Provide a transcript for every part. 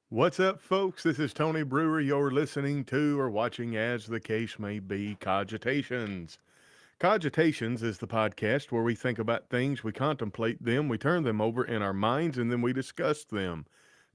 What's up, folks? This is Tony Brewer. You're listening to or watching, as the case may be, Cogitations. Cogitations is the podcast where we think about things, we contemplate them, we turn them over in our minds, and then we discuss them.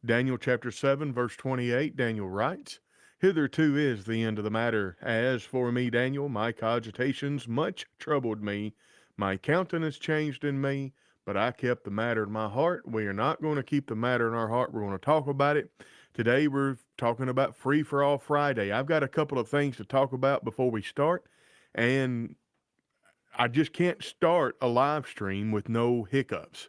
Daniel chapter 7, verse 28, Daniel writes, "Hitherto is the end of the matter. As for me, Daniel, my cogitations much troubled me. My countenance changed in me, but I kept the matter in my heart." We are not going to keep the matter in our heart. We're going to talk about it. Today, we're talking about Free for All Friday. I've got a couple of things to talk about before we start, and I just can't start a live stream with no hiccups.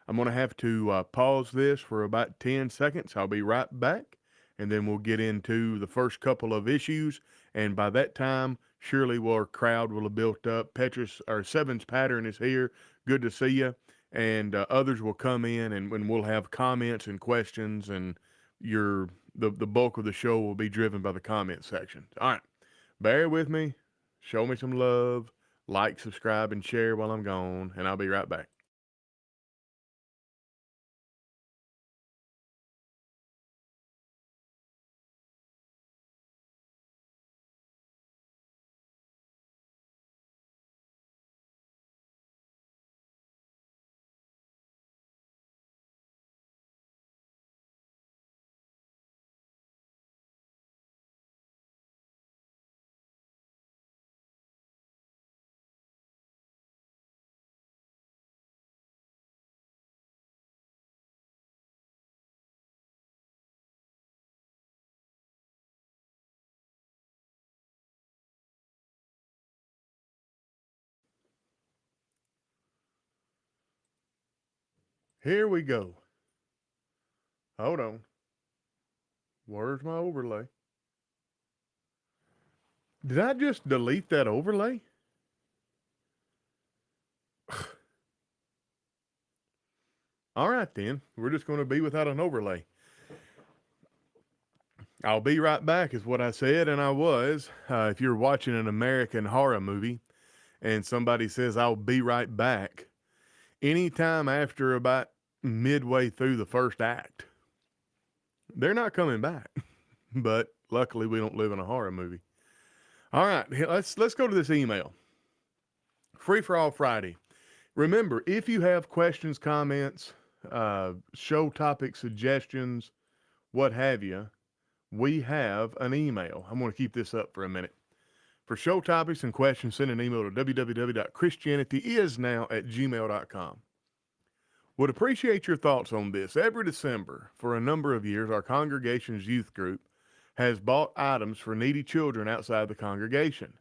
I'm going to have to pause this for about 10 seconds. I'll be right back, and then we'll get into the first couple of issues. And by that time, surely our crowd will have built up. Petrus or Seven's Pattern is here. Good to see you. And others will come in, and we'll have comments and questions, and the bulk of the show will be driven by the comment section. All right, bear with me. Show me some love. Like, subscribe, and share while I'm gone, and I'll be right back. Here we go. Hold on. Where's my overlay? Did I just delete that overlay? All right, then. We're just going to be without an overlay. I'll be right back, is what I said, and I was. If you're watching an American horror movie and somebody says, "I'll be right back," anytime after about midway through the first act, they're not coming back. But luckily, we don't live in a horror movie. All right, let's go to this email. Free for All Friday. Remember, if you have questions, comments, show topic suggestions, what have you, we have an email. I'm going to keep this up for a minute. For show topics and questions, send an email to www.christianityisnow@gmail.com. Would appreciate your thoughts on this. Every December, for a number of years, our congregation's youth group has bought items for needy children outside the congregation.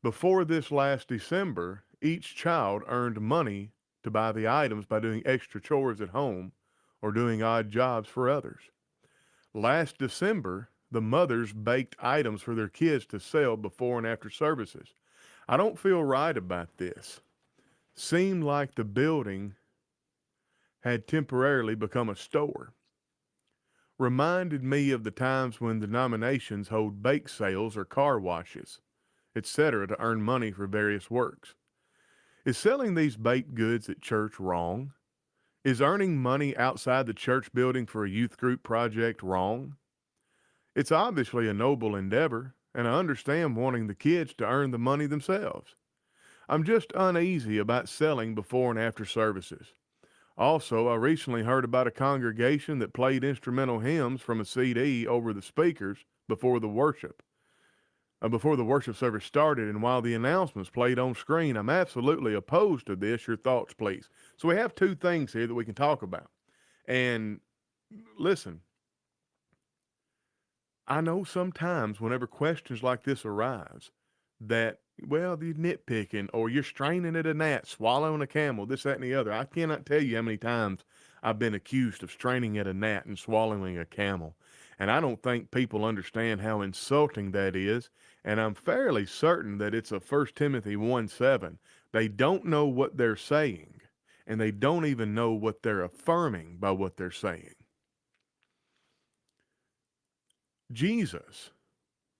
Before this last December, each child earned money to buy the items by doing extra chores at home or doing odd jobs for others. Last December, the mothers baked items for their kids to sell before and after services. I don't feel right about this. Seemed like the building had temporarily become a store. Reminded me of the times when denominations hold bake sales or car washes, etc., to earn money for various works. Is selling these baked goods at church wrong? Is earning money outside the church building for a youth group project wrong? It's obviously a noble endeavor, and I understand wanting the kids to earn the money themselves. I'm just uneasy about selling before and after services. Also, I recently heard about a congregation that played instrumental hymns from a CD over the speakers before the worship service started, and while the announcements played on screen. I'm absolutely opposed to this. Your thoughts, please. So we have two things here that we can talk about. And listen, I know sometimes whenever questions like this arise, that, well, you're nitpicking or you're straining at a gnat, swallowing a camel, this, that, and the other. I cannot tell you how many times I've been accused of straining at a gnat and swallowing a camel. And I don't think people understand how insulting that is. And I'm fairly certain that it's a 1 Timothy 1:7. They don't know what they're saying, and they don't even know what they're affirming by what they're saying. Jesus,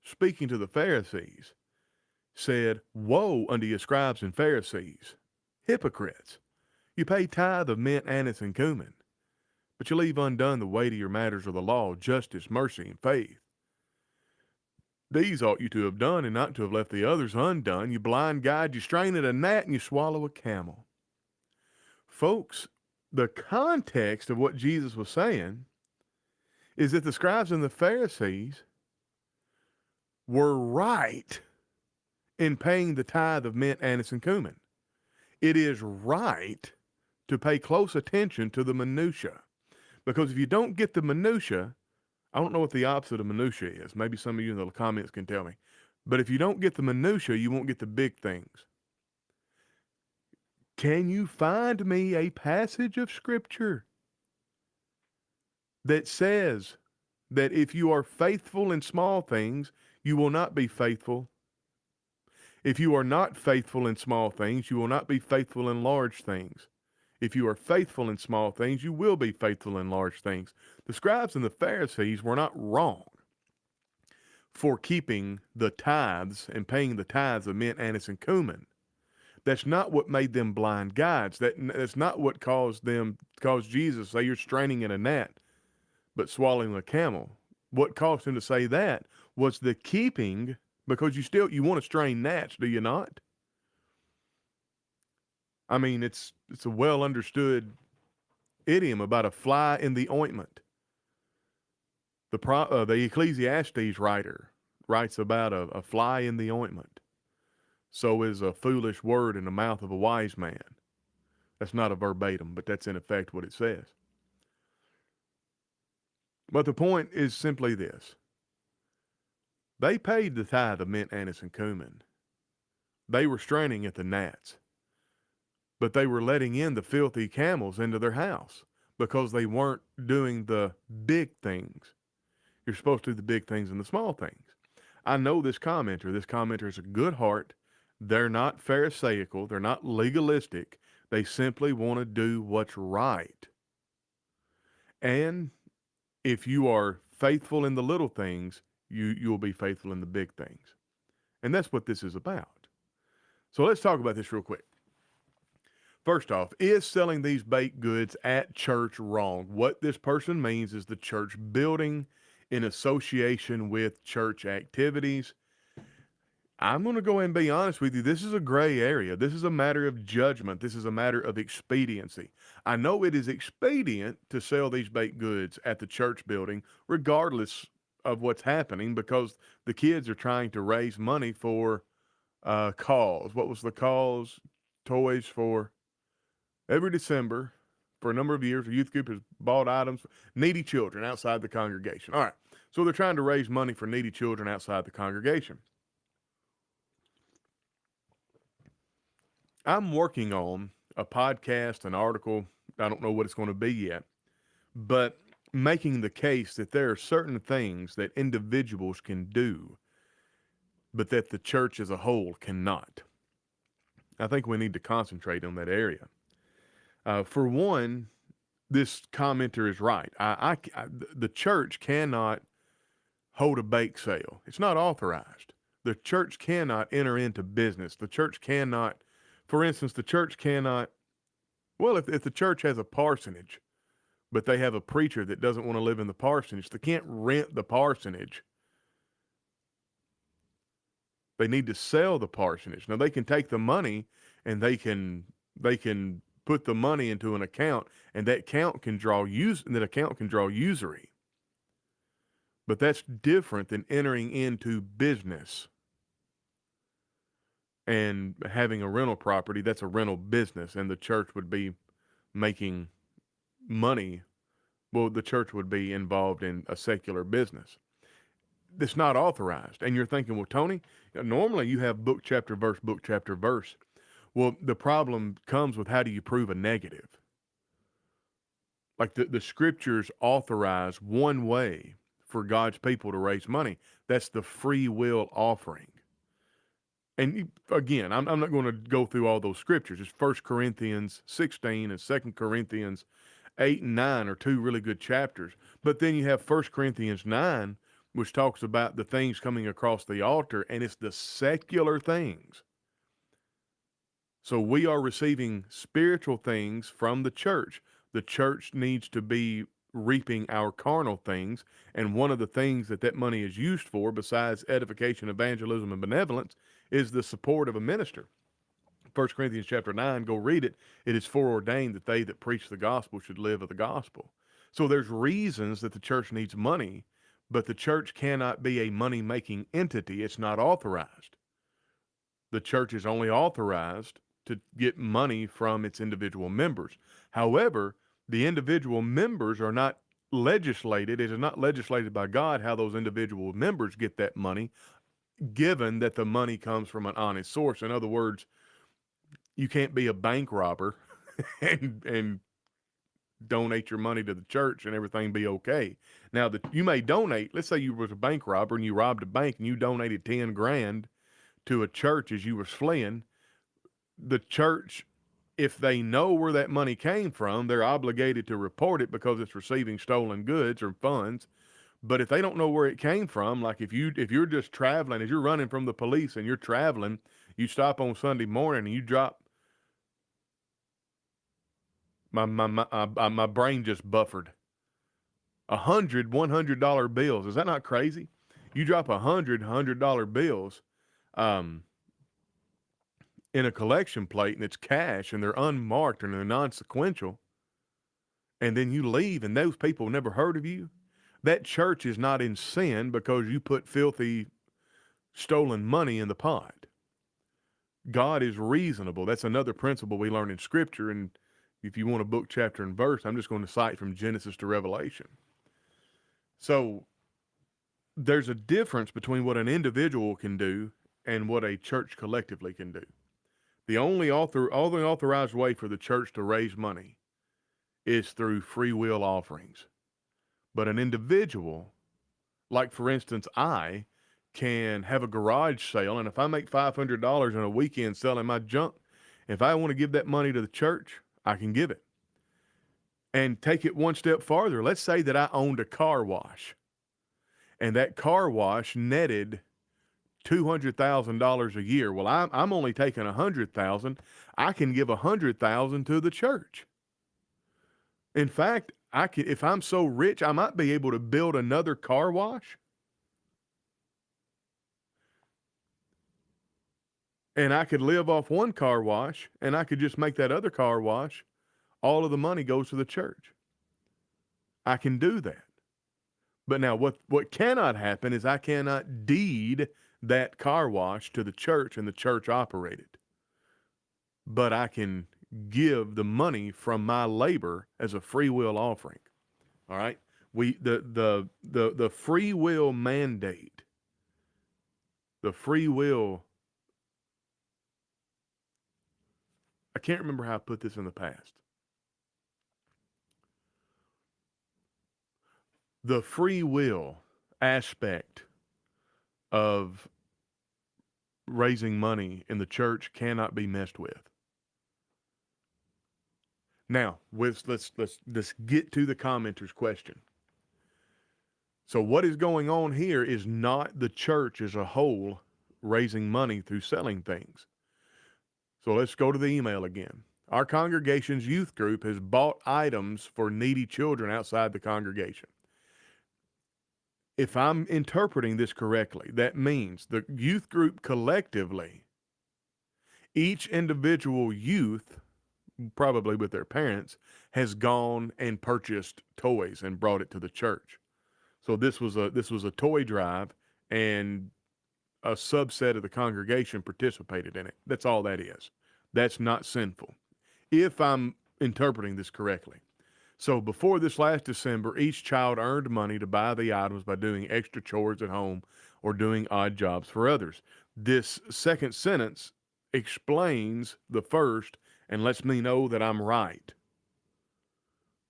speaking to the Pharisees, said, "Woe unto you, scribes and Pharisees, hypocrites! You pay tithe of mint, anise, and cumin, but you leave undone the weightier matters of the law, justice, mercy, and faith. These ought you to have done, and not to have left the others undone. You blind guide, you strain at a gnat, and you swallow a camel. Folks, the context of what Jesus was saying is that the scribes and the Pharisees were right in paying the tithe of mint, anise, and cumin. It is right to pay close attention to the minutia, because if you don't get the minutia, I don't know what the opposite of minutia is. Maybe some of you in the comments can tell me. But if you don't get the minutia, you won't get the big things. Can you find me a passage of scripture that says that if you are faithful in small things, you will not be faithful? If you are not faithful in small things, you will not be faithful in large things. If you are faithful in small things, you will be faithful in large things. The scribes and the Pharisees were not wrong for keeping the tithes and paying the tithes of mint, anise, and cumin. That's not what made them blind guides. That's not what caused Jesus to say you're straining in a gnat, but swallowing a camel. What caused him to say that was the keeping, because you want to strain gnats, do you not? I mean, it's a well understood idiom about a fly in the ointment. The Ecclesiastes writer writes about a fly in the ointment. So is a foolish word in the mouth of a wise man. That's not a verbatim, but that's in effect what it says. But the point is simply this. They paid the tithe of mint, anise, and cumin. They were straining at the gnats. But they were letting in the filthy camels into their house because they weren't doing the big things. You're supposed to do the big things and the small things. I know this commenter. This commenter is a good heart. They're not pharisaical. They're not legalistic. They simply want to do what's right. And if you are faithful in the little things, you'll be faithful in the big things. And that's what this is about. So let's talk about this real quick. First off, is selling these baked goods at church wrong? What this person means is the church building in association with church activities. I'm going to go ahead and be honest with you. This is a gray area. This is a matter of judgment. This is a matter of expediency. I know it is expedient to sell these baked goods at the church building, regardless of what's happening, because the kids are trying to raise money for cause. What was the cause? Toys for every December for a number of years. The youth group has bought items for needy children outside the congregation. All right. So they're trying to raise money for needy children outside the congregation. I'm working on a podcast, an article. I don't know what it's going to be yet, but making the case that there are certain things that individuals can do, but that the church as a whole cannot. I think we need to concentrate on that area. For one, this commenter is right. The church cannot hold a bake sale. It's not authorized. The church cannot enter into business. The church cannot, for instance, the church cannot, well, if the church has a parsonage, but they have a preacher that doesn't want to live in the parsonage, they can't rent the parsonage. They need to sell the parsonage. Now they can take the money and they can put the money into an account, and that account can draw usury. But that's different than entering into business and having a rental property. That's a rental business, and the church would be making money. Well, the church would be involved in a secular business. That's not authorized. And you're thinking, well, Tony, normally you have book, chapter, verse, book, chapter, verse. Well, the problem comes with how do you prove a negative? Like the scriptures authorize one way for God's people to raise money. That's the free will offering. And again, I'm not going to go through all those scriptures. It's 1 Corinthians 16 and 2 Corinthians 8 and 9 are two really good chapters. But then you have 1 Corinthians 9, which talks about the things coming across the altar, and it's the secular things. So we are receiving spiritual things from the church. The church needs to be reaping our carnal things. And one of the things that that money is used for, besides edification, evangelism, and benevolence, is the support of a minister. 1 Corinthians chapter 9, go read it. It is foreordained that they that preach the gospel should live of the gospel. So there's reasons that the church needs money, but the church cannot be a money-making entity. It's not authorized. The church is only authorized to get money from its individual members. However, the individual members are not legislated. It is not legislated by God how those individual members get that money, given that the money comes from an honest source. In other words, you can't be a bank robber and donate your money to the church and everything be okay. Now that you may donate, let's say you was a bank robber and you robbed a bank and you donated 10 grand to a church as you was fleeing, the church, if they know where that money came from, they're obligated to report it because it's receiving stolen goods or funds. But if they don't know where it came from, like if you're just traveling, as you're running from the police and you're traveling, you stop on Sunday morning and you drop my brain just buffered. $100 bills. Is that not crazy? You drop $100 bills in a collection plate and it's cash and they're unmarked and they're non-sequential, and then you leave and those people never heard of you. That church is not in sin because you put filthy, stolen money in the pot. God is reasonable. That's another principle we learn in Scripture. And if you want a book, chapter, and verse, I'm just going to cite from Genesis to Revelation. So there's a difference between what an individual can do and what a church collectively can do. The only authorized way for the church to raise money is through free will offerings. But an individual, like for instance, I can have a garage sale, and if I make $500 in a weekend selling my junk, if I want to give that money to the church, I can give it. And take it one step farther. Let's say that I owned a car wash, and that car wash netted $200,000 a year. Well, I'm only taking $100,000. I can give $100,000 to the church. In fact, I can, if I'm so rich, I might be able to build another car wash. And I could live off one car wash, and I could just make that other car wash. All of the money goes to the church. I can do that. But now what cannot happen is I cannot deed that car wash to the church and the church operate it. But I can give the money from my labor as a free will offering. All right? The free will mandate, the free will, I can't remember how I put this in the past. The free will aspect of raising money in the church cannot be messed with. Now, let's get to the commenter's question. So what is going on here is not the church as a whole raising money through selling things. So let's go to the email again. Our congregation's youth group has bought items for needy children outside the congregation. If I'm interpreting this correctly, that means the youth group collectively, each individual youth, probably with their parents, has gone and purchased toys and brought it to the church. So this was a toy drive, and a subset of the congregation participated in it. That's all that is. That's not sinful, if I'm interpreting this correctly. So before this last December, each child earned money to buy the items by doing extra chores at home or doing odd jobs for others. This second sentence explains the first and lets me know that I'm right.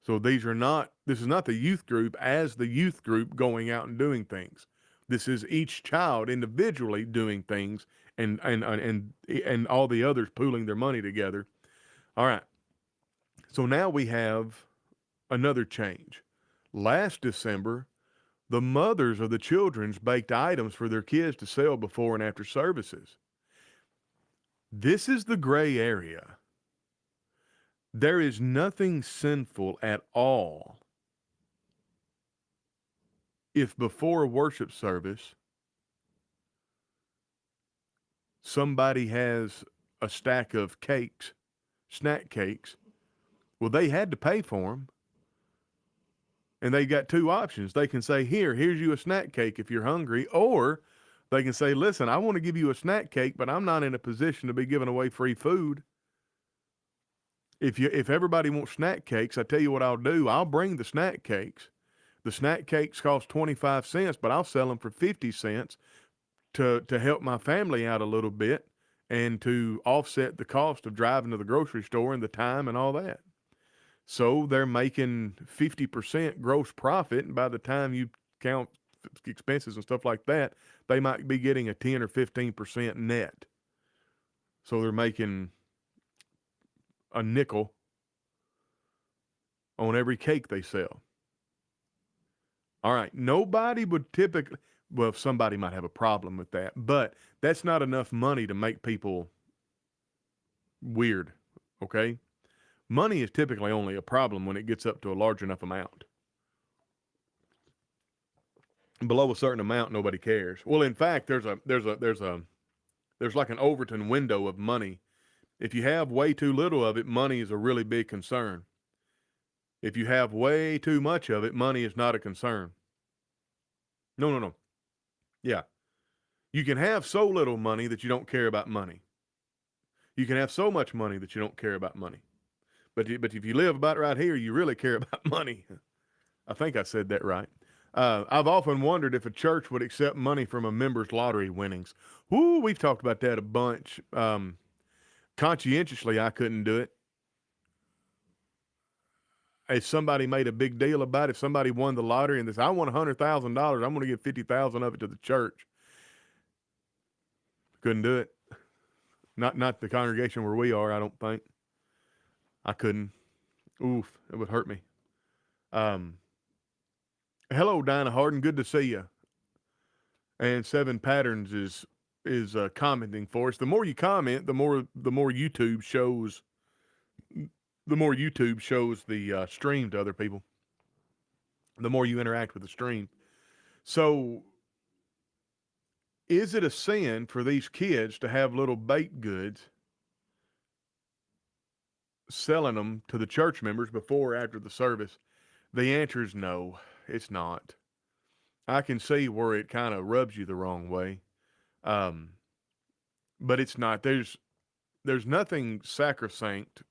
So this is not the youth group as the youth group going out and doing things. This is each child individually doing things and all the others pooling their money together. All right. So now we have another change. Last December, the mothers of the children's baked items for their kids to sell before and after services. This is the gray area. There is nothing sinful at all if before a worship service somebody has a stack of cakes, snack cakes, well, they had to pay for them. And they got two options. They can say, here's you a snack cake if you're hungry, or they can say, listen, I want to give you a snack cake, but I'm not in a position to be giving away free food. If everybody wants snack cakes, I tell you what I'll do. I'll bring the snack cakes. The snack cakes cost 25 cents, but I'll sell them for 50 cents to help my family out a little bit and to offset the cost of driving to the grocery store and the time and all that. So they're making 50% gross profit, and by the time you count expenses and stuff like that, they might be getting a 10 or 15% net. So they're making a nickel on every cake they sell. All right, nobody would typically, well, somebody might have a problem with that, but that's not enough money to make people weird, okay? Money is typically only a problem when it gets up to a large enough amount. Below a certain amount, nobody cares. Well, in fact, there's like an Overton window of money. If you have way too little of it, money is a really big concern. If you have way too much of it, money is not a concern. No. Yeah. You can have so little money that you don't care about money. You can have so much money that you don't care about money. But if you live about right here, you really care about money. I think I said that right. I've often wondered if a church would accept money from a member's lottery winnings. Woo, we've talked about that a bunch. Conscientiously, I couldn't do it. If somebody made a big deal about it, if somebody won the lottery and they said, I want $100,000, I'm going to give 50,000 of it to the church. Couldn't do it. Not the congregation where we are, I don't think. I couldn't. Oof, it would hurt me. Hello, Dinah Harden. Good to see you. And Seven Patterns is commenting for us. The more you comment, the more YouTube shows. The more YouTube shows the stream to other people. The more you interact with the stream. So, is it a sin for these kids to have little baked goods, selling them to the church members before or after the service? The answer is no, it's not. I can see where it kind of rubs you the wrong way, but it's not. There's nothing sacrosanct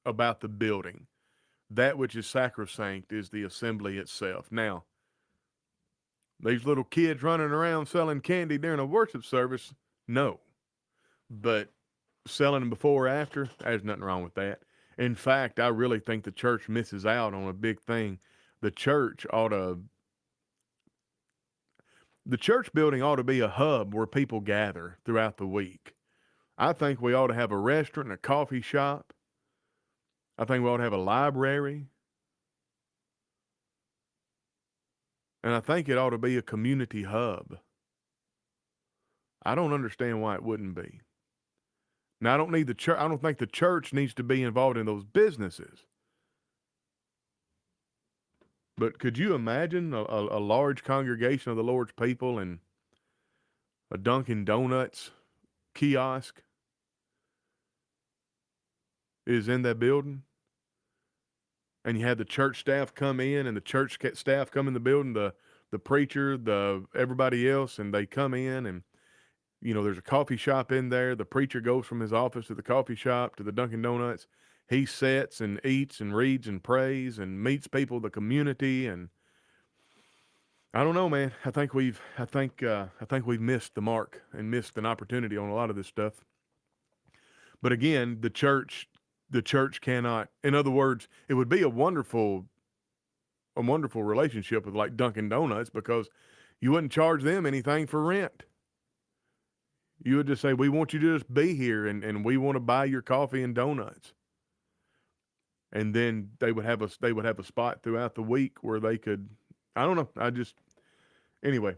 about the building. That which is sacrosanct is the assembly itself. Now, these little kids running around selling candy during a worship service, no. But selling them before or after, there's nothing wrong with that. In fact, I really think the church misses out on a big thing. The church building ought to be a hub where people gather throughout the week. I think we ought to have a restaurant and a coffee shop. I think we ought to have a library. And I think it ought to be a community hub. I don't understand why it wouldn't be. Now, I don't think the church needs to be involved in those businesses. But could you imagine a large congregation of the Lord's people and a Dunkin' Donuts kiosk is in that building? And you had the church staff come in, and the church staff come in the building, the preacher, everybody else, and they come in, and there's a coffee shop in there. The preacher goes from his office to the coffee shop to the Dunkin' Donuts. He sits and eats and reads and prays and meets people, the community, and I don't know, man. I think we've missed the mark and missed an opportunity on a lot of this stuff. But again, the church cannot. In other words, it would be a wonderful relationship with like Dunkin' Donuts, because you wouldn't charge them anything for rent. You would just say, we want you to just be here, and we want to buy your coffee and donuts. And then they would have a spot throughout the week where they could, I don't know. Anyway.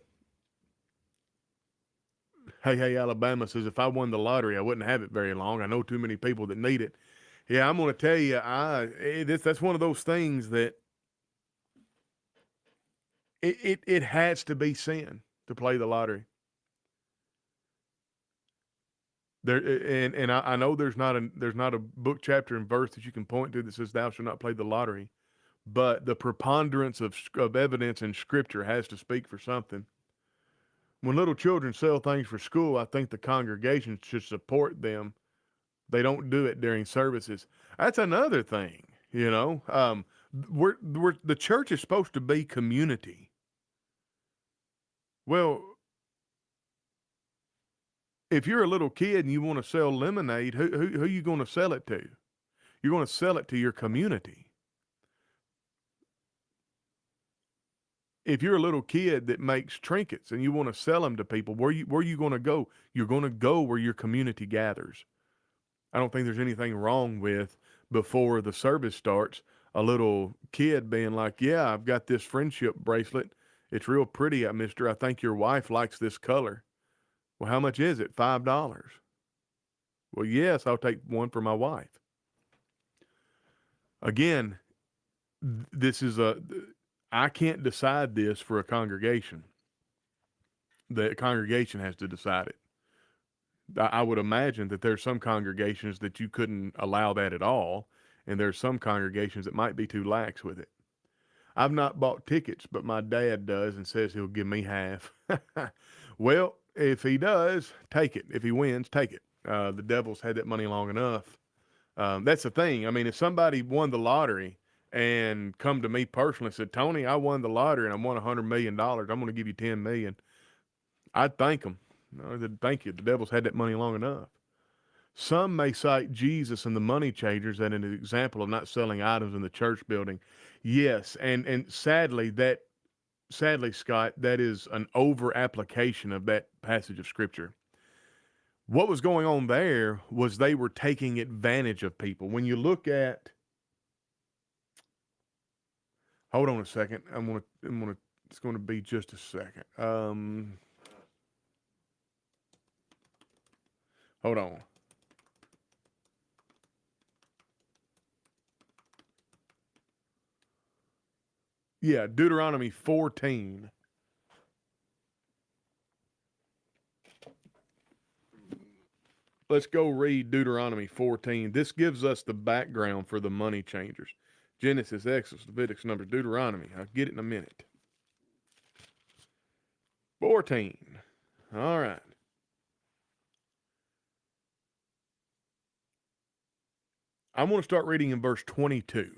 Hey, Alabama says, if I won the lottery, I wouldn't have it very long. I know too many people that need it. Yeah, I'm going to tell you, that's one of those things that It has to be sin to play the lottery. There and I know there's not a book, chapter, and verse that you can point to that says thou shalt not play the lottery, but the preponderance of evidence in Scripture has to speak for something. When little children sell things for school, I think the congregation should support them. They don't do it during services. That's another thing, you know. We're the church is supposed to be community. Well, if you're a little kid and you want to sell lemonade, who are you going to sell it to? You're going to sell it to your community. If you're a little kid that makes trinkets and you want to sell them to people, where you going to go? You're going to go where your community gathers. I don't think there's anything wrong with, before the service starts, a little kid being like, "Yeah, I've got this friendship bracelet. It's real pretty, mister. I think your wife likes this color." Well, how much is it? $5. Well, yes, I'll take one for my wife. Again, this is I can't decide this for a congregation. The congregation has to decide it. I would imagine that there's some congregations that you couldn't allow that at all, and there's some congregations that might be too lax with it. I've not bought tickets, but my dad does and says he'll give me half. Well, if he does, take it. If he wins, take it. The devil's had that money long enough. That's the thing. I mean, if somebody won the lottery and come to me personally and said, "Tony, I won the lottery and I won $100 million. I'm going to give you $10 million," I'd thank them. No, thank you. The devil's had that money long enough. Some may cite Jesus and the money changers as an example of not selling items in the church building. Yes, and sadly, Scott, that is an over application of that passage of Scripture. What was going on there was they were taking advantage of people. When you look at, hold on a second, it's going to be just a second. Hold on. Yeah, Deuteronomy 14. Let's go read Deuteronomy 14. This gives us the background for the money changers. Genesis, Exodus, Leviticus, Numbers, Deuteronomy. I'll get it in a minute. 14. All right. I'm going to start reading in verse 22.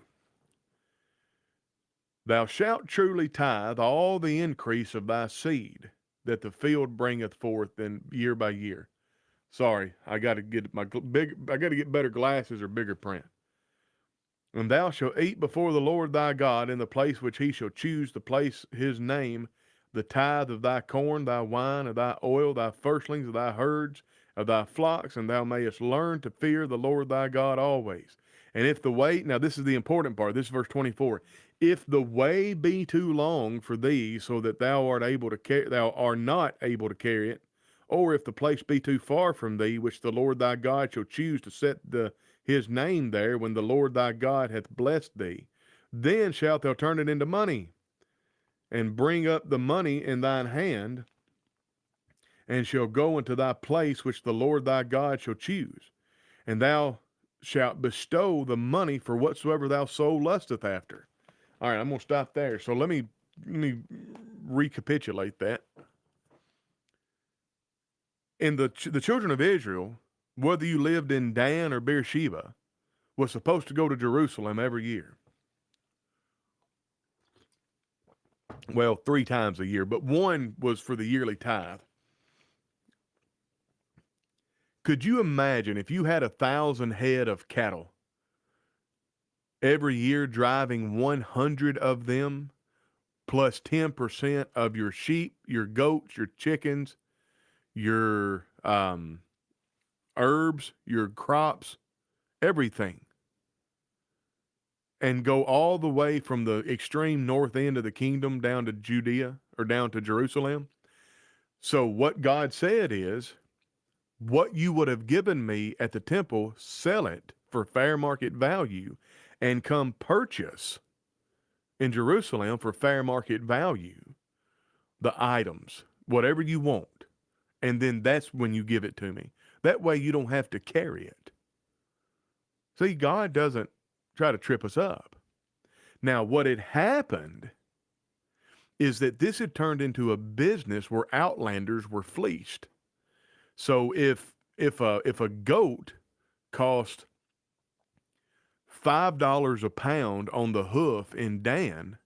Thou shalt truly tithe all the increase of thy seed that the field bringeth forth in year by year. Sorry, I got to get better glasses or bigger print. And thou shalt eat before the Lord thy God in the place which he shall choose to place his name, the tithe of thy corn, thy wine, of thy oil, thy firstlings of thy herds, of thy flocks, and thou mayest learn to fear the Lord thy God always. And if the way, now this is the important part, this is verse 24. If the way be too long for thee, so that thou art not able to carry it, or if the place be too far from thee, which the Lord thy God shall choose to set his name there, when the Lord thy God hath blessed thee, then shalt thou turn it into money, and bring up the money in thine hand, and shall go into thy place which the Lord thy God shall choose, and thou shalt bestow the money for whatsoever thou soul lusteth after. All right, I'm going to stop there. So let me recapitulate that. In the children of Israel, whether you lived in Dan or Beersheba, was supposed to go to Jerusalem every year. Well, 3 times a year, but one was for the yearly tithe. Could you imagine if you had 1,000 head of cattle, every year driving 100 of them, plus 10% of your sheep, your goats, your chickens, your herbs, your crops, everything, and go all the way from the extreme north end of the kingdom down to Judea or down to Jerusalem? So what God said is, what you would have given me at the temple, sell it for fair market value and come purchase in Jerusalem for fair market value. the items, whatever you want, and then that's when you give it to me. That way you don't have to carry it. See, God doesn't try to trip us up. Now, what had happened is that this had turned into a business where outlanders were fleeced. So if a goat cost $5 a pound on the hoof in Dan,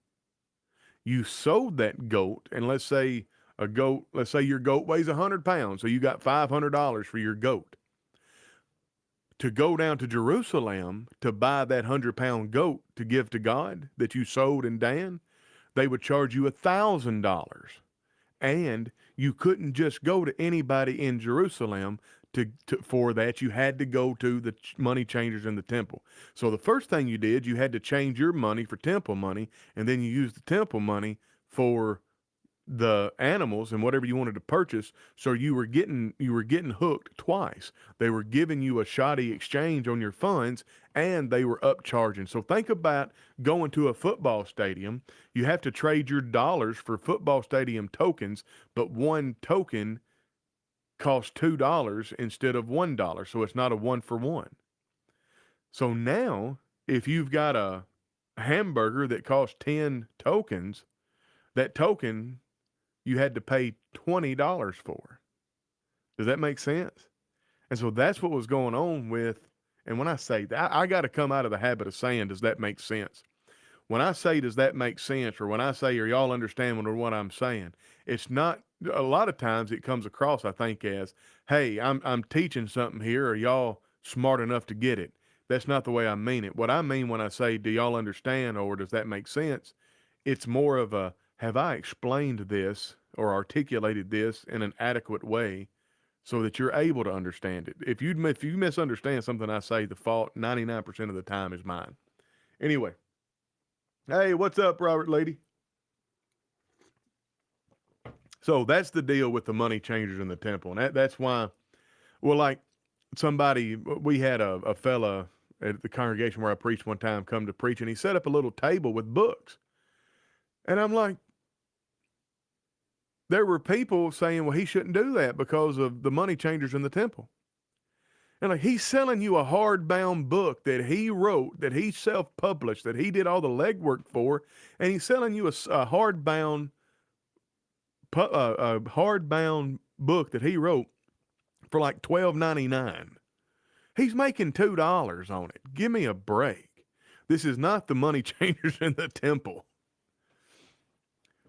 you sold that goat, and let's say your goat weighs 100 pounds, so you got $500 for your goat. To go down to Jerusalem to buy that 100-pound goat to give to God that you sold in Dan, they would charge you $1,000. And you couldn't just go to anybody in Jerusalem for that. You had to go to the money changers in the temple. So the first thing you did, you had to change your money for temple money, and then you used the temple money for the animals and whatever you wanted to purchase. So you were getting hooked twice. They were giving you a shoddy exchange on your funds, and they were upcharging. So think about going to a football stadium. You have to trade your dollars for football stadium tokens, but one token costs $2 instead of $1. So it's not a 1-for-1. So now if you've got a hamburger that costs 10 tokens, that token you had to pay $20 for. Does that make sense? And so that's what was going on with, and when I say that, I got to come out of the habit of saying, does that make sense? When I say, does that make sense? Or when I say, are y'all understanding what I'm saying? It's not, a lot of times it comes across, I think, as, hey, I'm teaching something here. Are y'all smart enough to get it? That's not the way I mean it. What I mean when I say, do y'all understand? Or does that make sense? It's more of a, have I explained this or articulated this in an adequate way so that you're able to understand it? If you misunderstand something I say, the fault 99% of the time is mine. Anyway, hey, what's up, Robert Lady? So that's the deal with the money changers in the temple, and that's why. Well, like we had a fella at the congregation where I preached one time come to preach, and he set up a little table with books, and I'm like, there were people saying, well, he shouldn't do that because of the money changers in the temple. And like, he's selling you a hardbound book that he wrote, that he self-published, that he did all the legwork for, and he's selling you a hardbound book that he wrote for like $12.99. He's making $2 on it. Give me a break. This is not the money changers in the temple.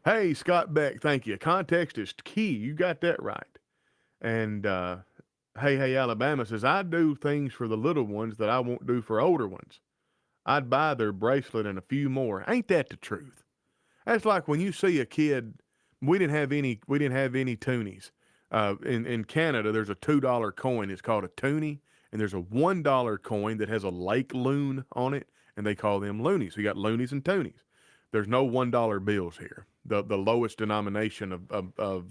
Hey, Scott Beck, thank you. Context is key. You got that right. And Hey, Alabama says, I do things for the little ones that I won't do for older ones. I'd buy their bracelet and a few more. Ain't that the truth? That's like when you see a kid. We didn't have any toonies. In Canada, there's a $2 coin. It's called a toonie, and there's a $1 coin that has a lake loon on it, and they call them loonies. So you got loonies and toonies. There's no $1 bills here. The lowest denomination of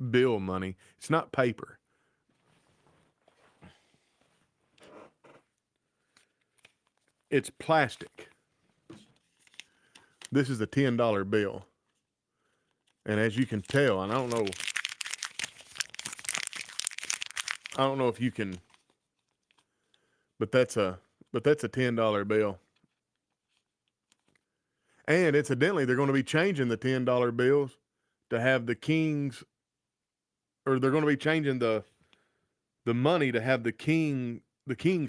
bill money. It's not paper. It's plastic. This is a $10 bill. And as you can tell, and I don't know if you can, but that's a $10 bill. And incidentally, they're going to be changing the $10 bills to have the kings, or they're going to be changing the money to have the king's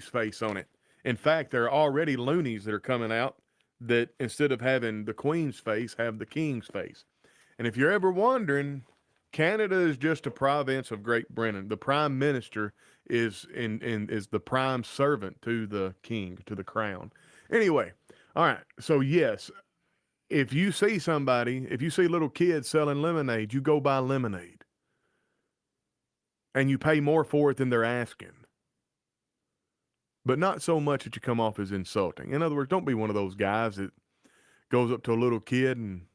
face on it. In fact, there are already loonies that are coming out that instead of having the queen's face, have the king's face. And if you're ever wondering, Canada is just a province of Great Britain. The prime minister is the prime servant to the king, to the crown. Anyway, all right. So yes, if you see little kids selling lemonade, you go buy lemonade. And you pay more for it than they're asking. But not so much that you come off as insulting. In other words, don't be one of those guys that goes up to a little kid and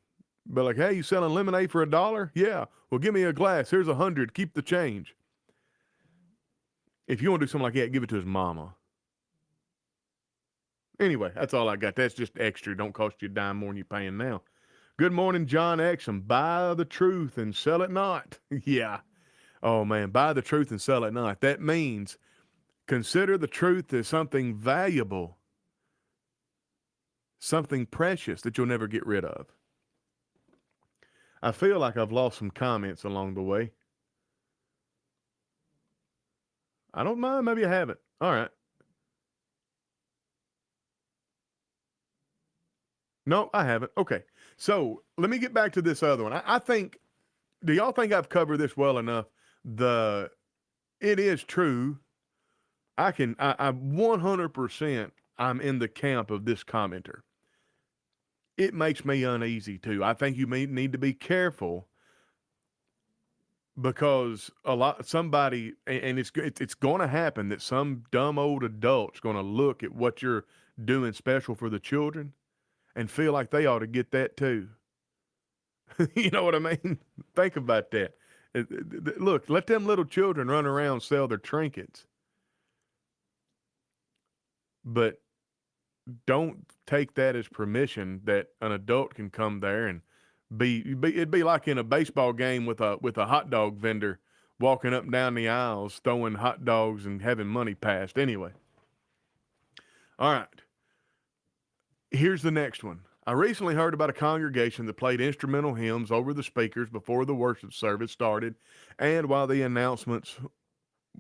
be like, hey, you selling lemonade for $1? Yeah. Well, give me a glass. Here's 100. Keep the change. If you want to do something like that, give it to his mama. Anyway, that's all I got. That's just extra. Don't cost you a dime more than you're paying now. Good morning, John Exum. Buy the truth and sell it not. Yeah. Oh, man. Buy the truth and sell it not. That means consider the truth as something valuable, something precious that you'll never get rid of. I feel like I've lost some comments along the way. I don't mind. Maybe I haven't. All right. No, I haven't. Okay. So let me get back to this other one. I think, do y'all think I've covered this well enough? It is true. I 100%, I'm in the camp of this commenter. It makes me uneasy too. I think you need to be careful because somebody, and it's going to happen that some dumb old adult's going to look at what you're doing special for the children and feel like they ought to get that too. You know what I mean? Think about that. Look, let them little children run around, sell their trinkets, but don't take that as permission that an adult can come there and it'd be like in a baseball game with a hot dog vendor walking up and down the aisles throwing hot dogs and having money passed. Anyway, all right, here's the next one. I recently heard about a congregation that played instrumental hymns over the speakers before the worship service started and while the announcements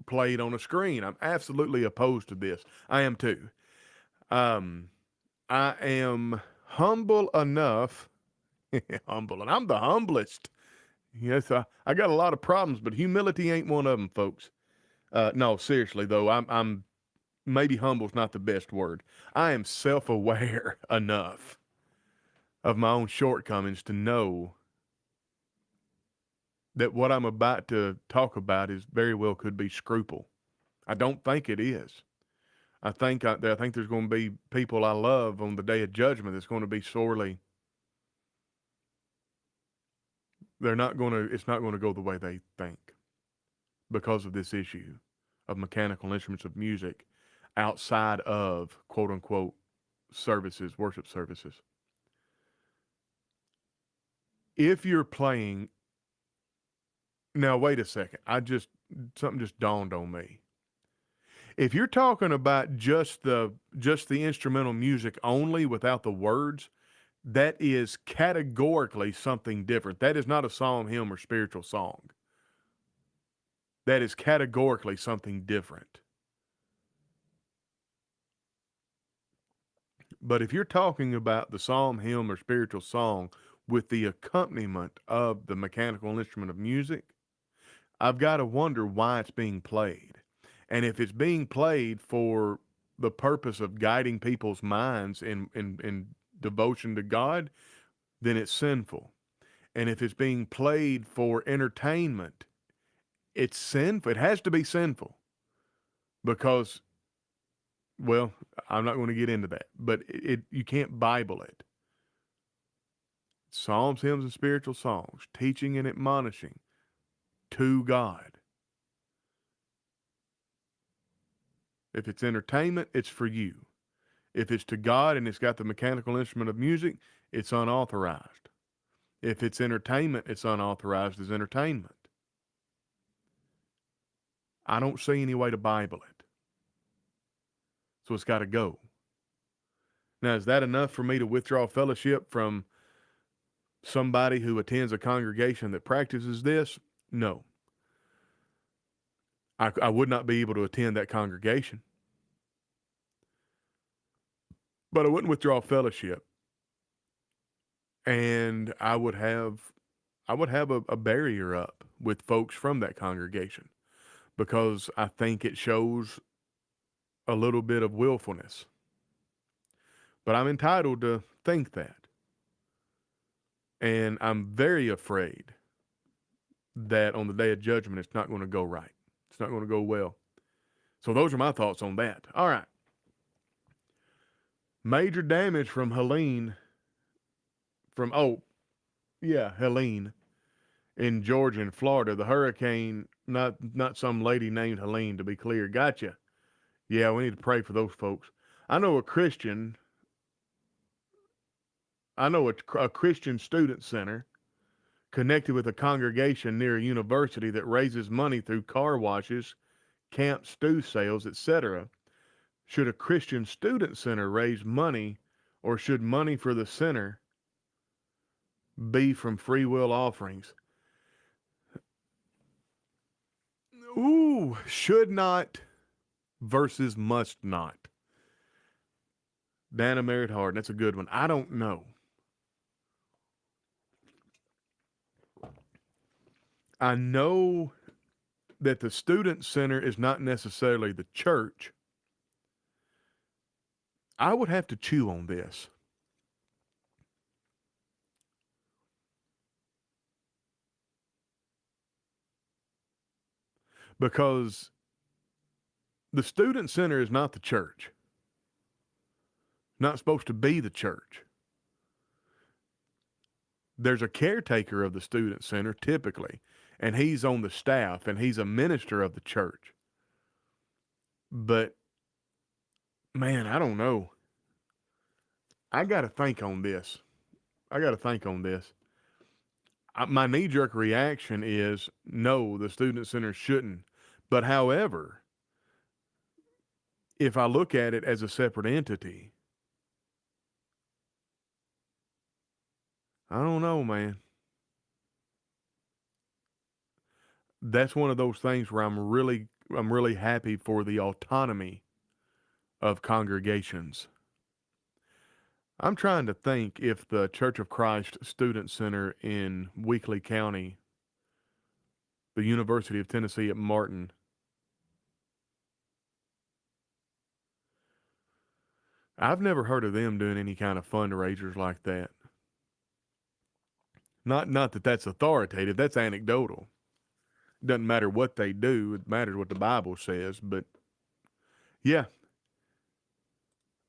played on a screen. I'm absolutely opposed to this. I am too. I am humble enough, humble, and I'm the humblest. Yes, I got a lot of problems, but humility ain't one of them, folks. No, seriously though, I'm maybe humble's not the best word. I am self-aware enough of my own shortcomings to know that what I'm about to talk about is very well could be scruple. I don't think it is. I think there's going to be people I love on the day of judgment that's going to be sorely. It's not going to go the way they think because of this issue of mechanical instruments of music outside of quote unquote services, worship services. If you're playing, now wait a second, something just dawned on me. If you're talking about just the instrumental music only without the words, that is categorically something different. That is not a psalm, hymn, or spiritual song. That is categorically something different. But if you're talking about the psalm, hymn, or spiritual song with the accompaniment of the mechanical instrument of music, I've got to wonder why it's being played. And if it's being played for the purpose of guiding people's minds in devotion to God, then it's sinful. And if it's being played for entertainment, it's sinful. It has to be sinful because, well, I'm not going to get into that, but you can't Bible it. Psalms, hymns, and spiritual songs, teaching and admonishing to God. If it's entertainment, it's for you. If it's to God and it's got the mechanical instrument of music, it's unauthorized. If it's entertainment, it's unauthorized as entertainment. I don't see any way to Bible it. So it's got to go. Now, is that enough for me to withdraw fellowship from somebody who attends a congregation that practices this? No. I would not be able to attend that congregation. But I wouldn't withdraw fellowship. And I would have a barrier up with folks from that congregation because I think it shows a little bit of willfulness. But I'm entitled to think that. And I'm very afraid that on the day of judgment, it's not going to go right. It's not going to go well. So those are my thoughts on that. All right. Major damage from Helene. Helene in Georgia and Florida. The hurricane, not some lady named Helene, to be clear. Gotcha. Yeah, we need to pray for those folks. I know a Christian I know a Christian student center connected with a congregation near a university that raises money through car washes, camp stew sales, etc. Should a Christian student center raise money, or should money for the center be from free will offerings? Ooh, should not versus must not. Dana Merritt Hard, that's a good one. I don't know. I know that the student center is not necessarily the church. I would have to chew on this. Because the student center is not the church. Not supposed to be the church. There's a caretaker of the student center typically, and he's on the staff and he's a minister of the church. But man, I don't know. I got to think on this. My knee jerk reaction is no, the student center shouldn't. But however, if I look at it as a separate entity, I don't know, man. That's one of those things where I'm really happy for the autonomy of congregations. I'm trying to think if the Church of Christ Student Center in Weakley County, the University of Tennessee at Martin, I've never heard of them doing any kind of fundraisers like that. Not that that's authoritative, that's anecdotal. Doesn't matter what they do, it matters what the Bible says. But yeah,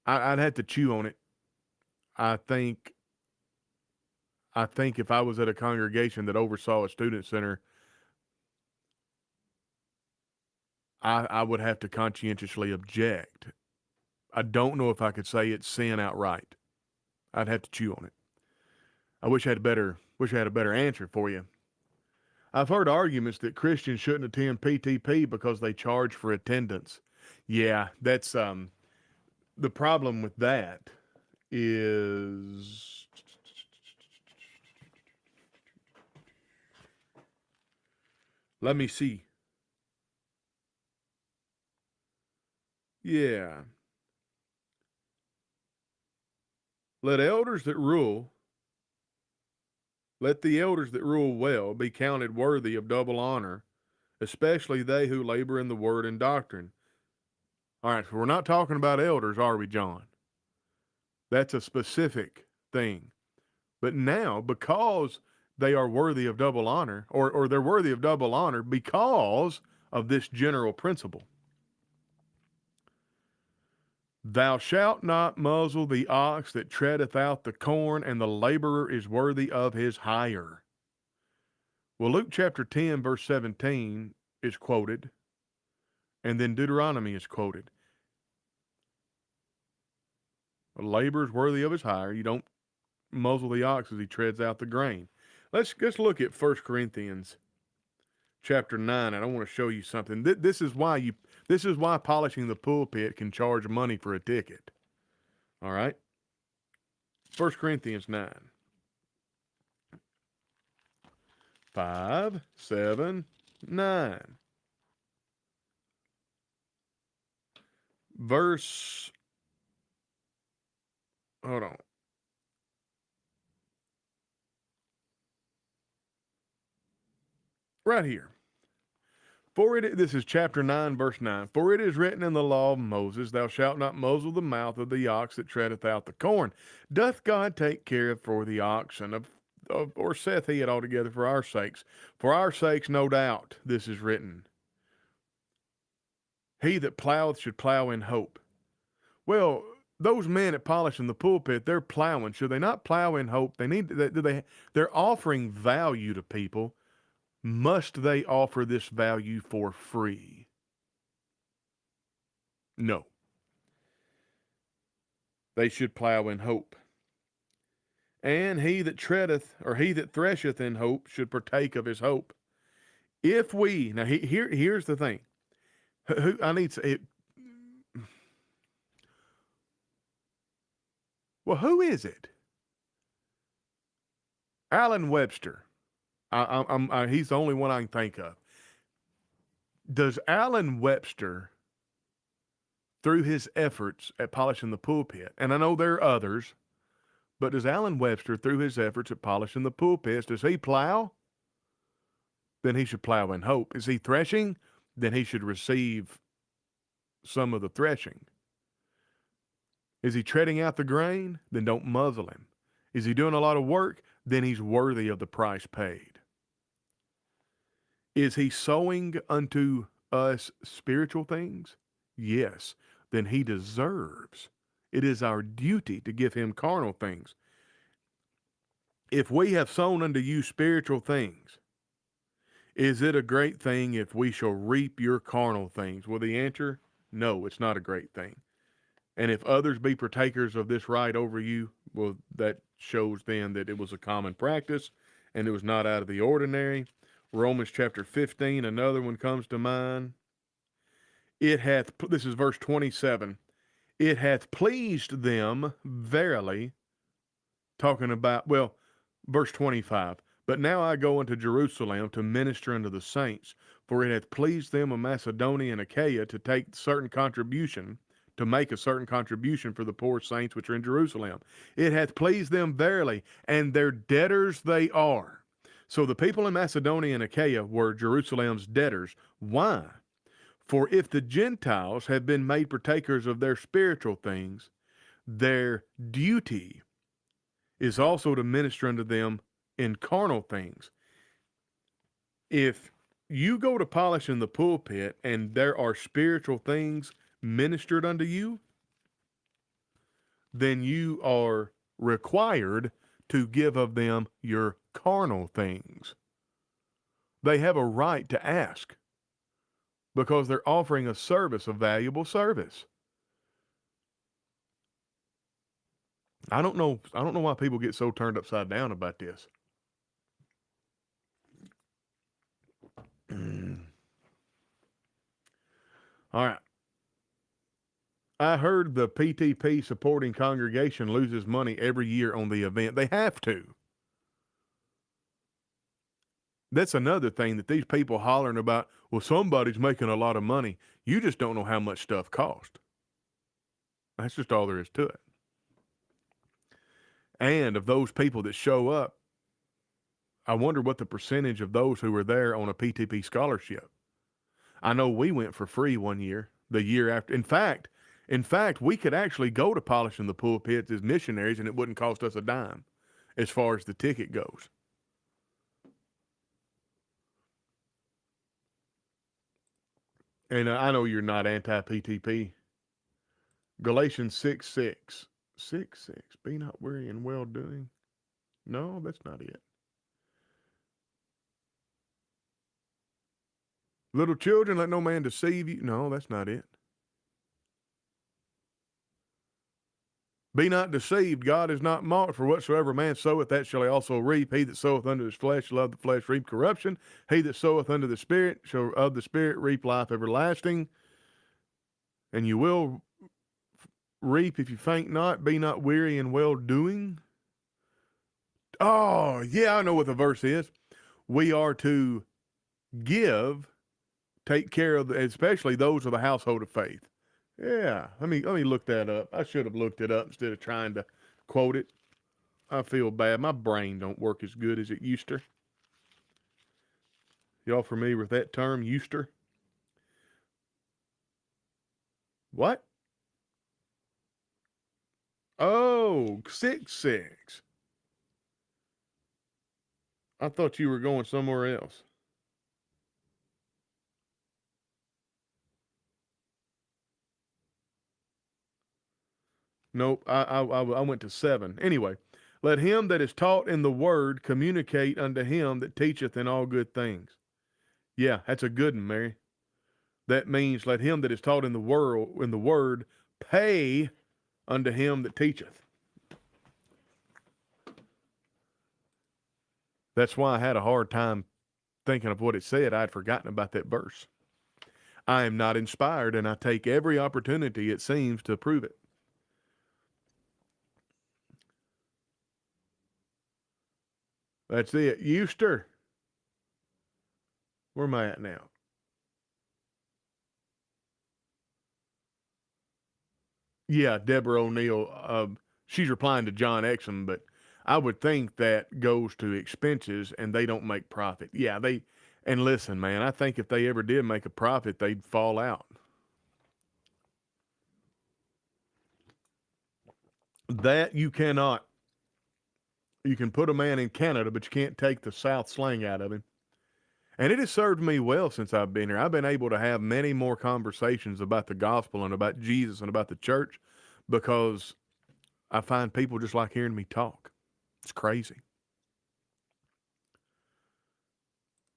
I'd have to chew on it. I think if I was at a congregation that oversaw a student center, I would have to conscientiously object. I don't know if I could say it's sin outright. I'd have to chew on it. I wish I had a better answer for you. I've heard arguments that Christians shouldn't attend PTP because they charge for attendance. Yeah, that's the problem with that is let me see. Yeah. Let elders that rule Let the elders that rule well be counted worthy of double honor, especially they who labor in the word and doctrine. All right, so we're not talking about elders, are we, John? That's a specific thing. But now, because they are worthy of double honor, or they're worthy of double honor because of this general principle. Thou shalt not muzzle the ox that treadeth out the corn, and the laborer is worthy of his hire. Well, Luke chapter 10, verse 17 is quoted, and then Deuteronomy is quoted. A laborer is worthy of his hire. You don't muzzle the ox as he treads out the grain. Let's look at 1 Corinthians chapter 9, and I want to show you something. This is why polishing the pulpit can charge money for a ticket. All right? 1 Corinthians 9. 5, 7, 9. Verse, hold on. Right here. This is chapter 9, verse 9. For it is written in the law of Moses, thou shalt not muzzle the mouth of the ox that treadeth out the corn. Doth God take care for the oxen, or saith he it altogether for our sakes? For our sakes, no doubt, this is written. He that ploweth should plow in hope. Well, those men at polishing the pulpit, they're plowing. Should they not plow in hope? They're offering value to people. Must they offer this value for free? No. They should plow in hope. And he that treadeth, or he that thresheth in hope, should partake of his hope. If we, now here's the thing. Who I need to, well, who is it? Alan Webster. He's the only one I can think of. Does Alan Webster, through his efforts at polishing the pulpit, and I know there are others, but does Alan Webster, through his efforts at polishing the pulpits, does he plow? Then he should plow in hope. Is he threshing? Then he should receive some of the threshing. Is he treading out the grain? Then don't muzzle him. Is he doing a lot of work? Then he's worthy of the price paid. Is he sowing unto us spiritual things? Yes. Then he deserves. It is our duty to give him carnal things. If we have sown unto you spiritual things, is it a great thing if we shall reap your carnal things? Well, the answer, no, it's not a great thing. And if others be partakers of this right over you, well, that shows then that it was a common practice and it was not out of the ordinary. Romans chapter 15, another one comes to mind. It hath, this is verse 27, it hath pleased them verily, talking about, well, verse 25, but now I go unto Jerusalem to minister unto the saints, for it hath pleased them of Macedonia and Achaia to take certain contribution, to make a certain contribution for the poor saints which are in Jerusalem. It hath pleased them verily, and their debtors they are. So the people in Macedonia and Achaia were Jerusalem's debtors. Why? For if the Gentiles have been made partakers of their spiritual things, their duty is also to minister unto them in carnal things. If you go to polish in the pulpit and there are spiritual things ministered unto you, then you are required to give of them your carnal things. They have a right to ask because they're offering a service, a valuable service. I don't know why people get so turned upside down about this. All right. I heard the PTP supporting congregation loses money every year on the event. They have to. That's another thing that these people hollering about, well, somebody's making a lot of money. You just don't know how much stuff cost. That's just all there is to it. And of those people that show up, I wonder what the percentage of those who were there on a PTP scholarship. I know we went for free one year, the year after. In fact, we could actually go to polishing the pulpits as missionaries and it wouldn't cost us a dime as far as the ticket goes. And I know you're not anti-PTP. Galatians 6:6. 6:6. Be not weary in well-doing. No, that's not it. Little children, let no man deceive you. No, that's not it. Be not deceived. God is not mocked. For whatsoever man soweth, that shall he also reap. He that soweth unto his flesh shall of the flesh reap corruption. He that soweth unto the Spirit shall of the Spirit reap life everlasting. And you will reap if you faint not. Be not weary in well doing. Oh, yeah, I know what the verse is. We are to give, take care of, especially those of the household of faith. Yeah, let me look that up. I should have looked it up instead of trying to quote it. I feel bad. My brain don't work as good as it used to. Y'all familiar with that term, Euster? What? Oh, 6:6. I thought you were going somewhere else. Nope, I went to 7. Anyway, let him that is taught in the word communicate unto him that teacheth in all good things. Yeah, that's a good one, Mary. That means let him that is taught in the word pay unto him that teacheth. That's why I had a hard time thinking of what it said. I'd forgotten about that verse. I am not inspired, and I take every opportunity, it seems, to prove it. That's it. Euster, where am I at now? Yeah, Deborah O'Neill. She's replying to John Exum, but I would think that goes to expenses and they don't make profit. Yeah, they. And listen, man, I think if they ever did make a profit, they'd fall out. That you cannot. You can put a man in Canada, but you can't take the South slang out of him. And it has served me well since I've been here. I've been able to have many more conversations about the gospel and about Jesus and about the church because I find people just like hearing me talk. It's crazy.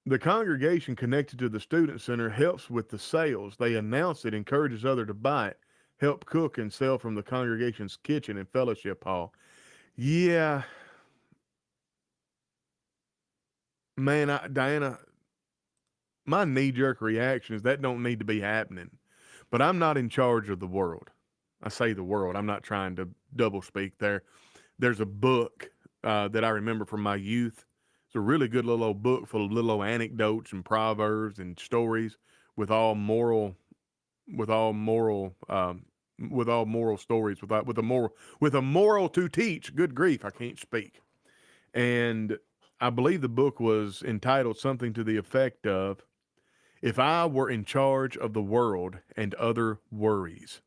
The congregation connected to the student center helps with the sales. They announce it, encourages others to buy it, help cook and sell from the congregation's kitchen and fellowship hall. Yeah, man, Diana, my knee-jerk reaction is that don't need to be happening. But I'm not in charge of the world. I say the world. I'm not trying to double speak there. There's a book that I remember from my youth. It's a really good little old book full of little old anecdotes and proverbs and stories with all moral, with all moral, with all moral stories, with a moral to teach. Good grief, I can't speak. And I believe the book was entitled something to the effect of, "If I were in charge of the world and other worries."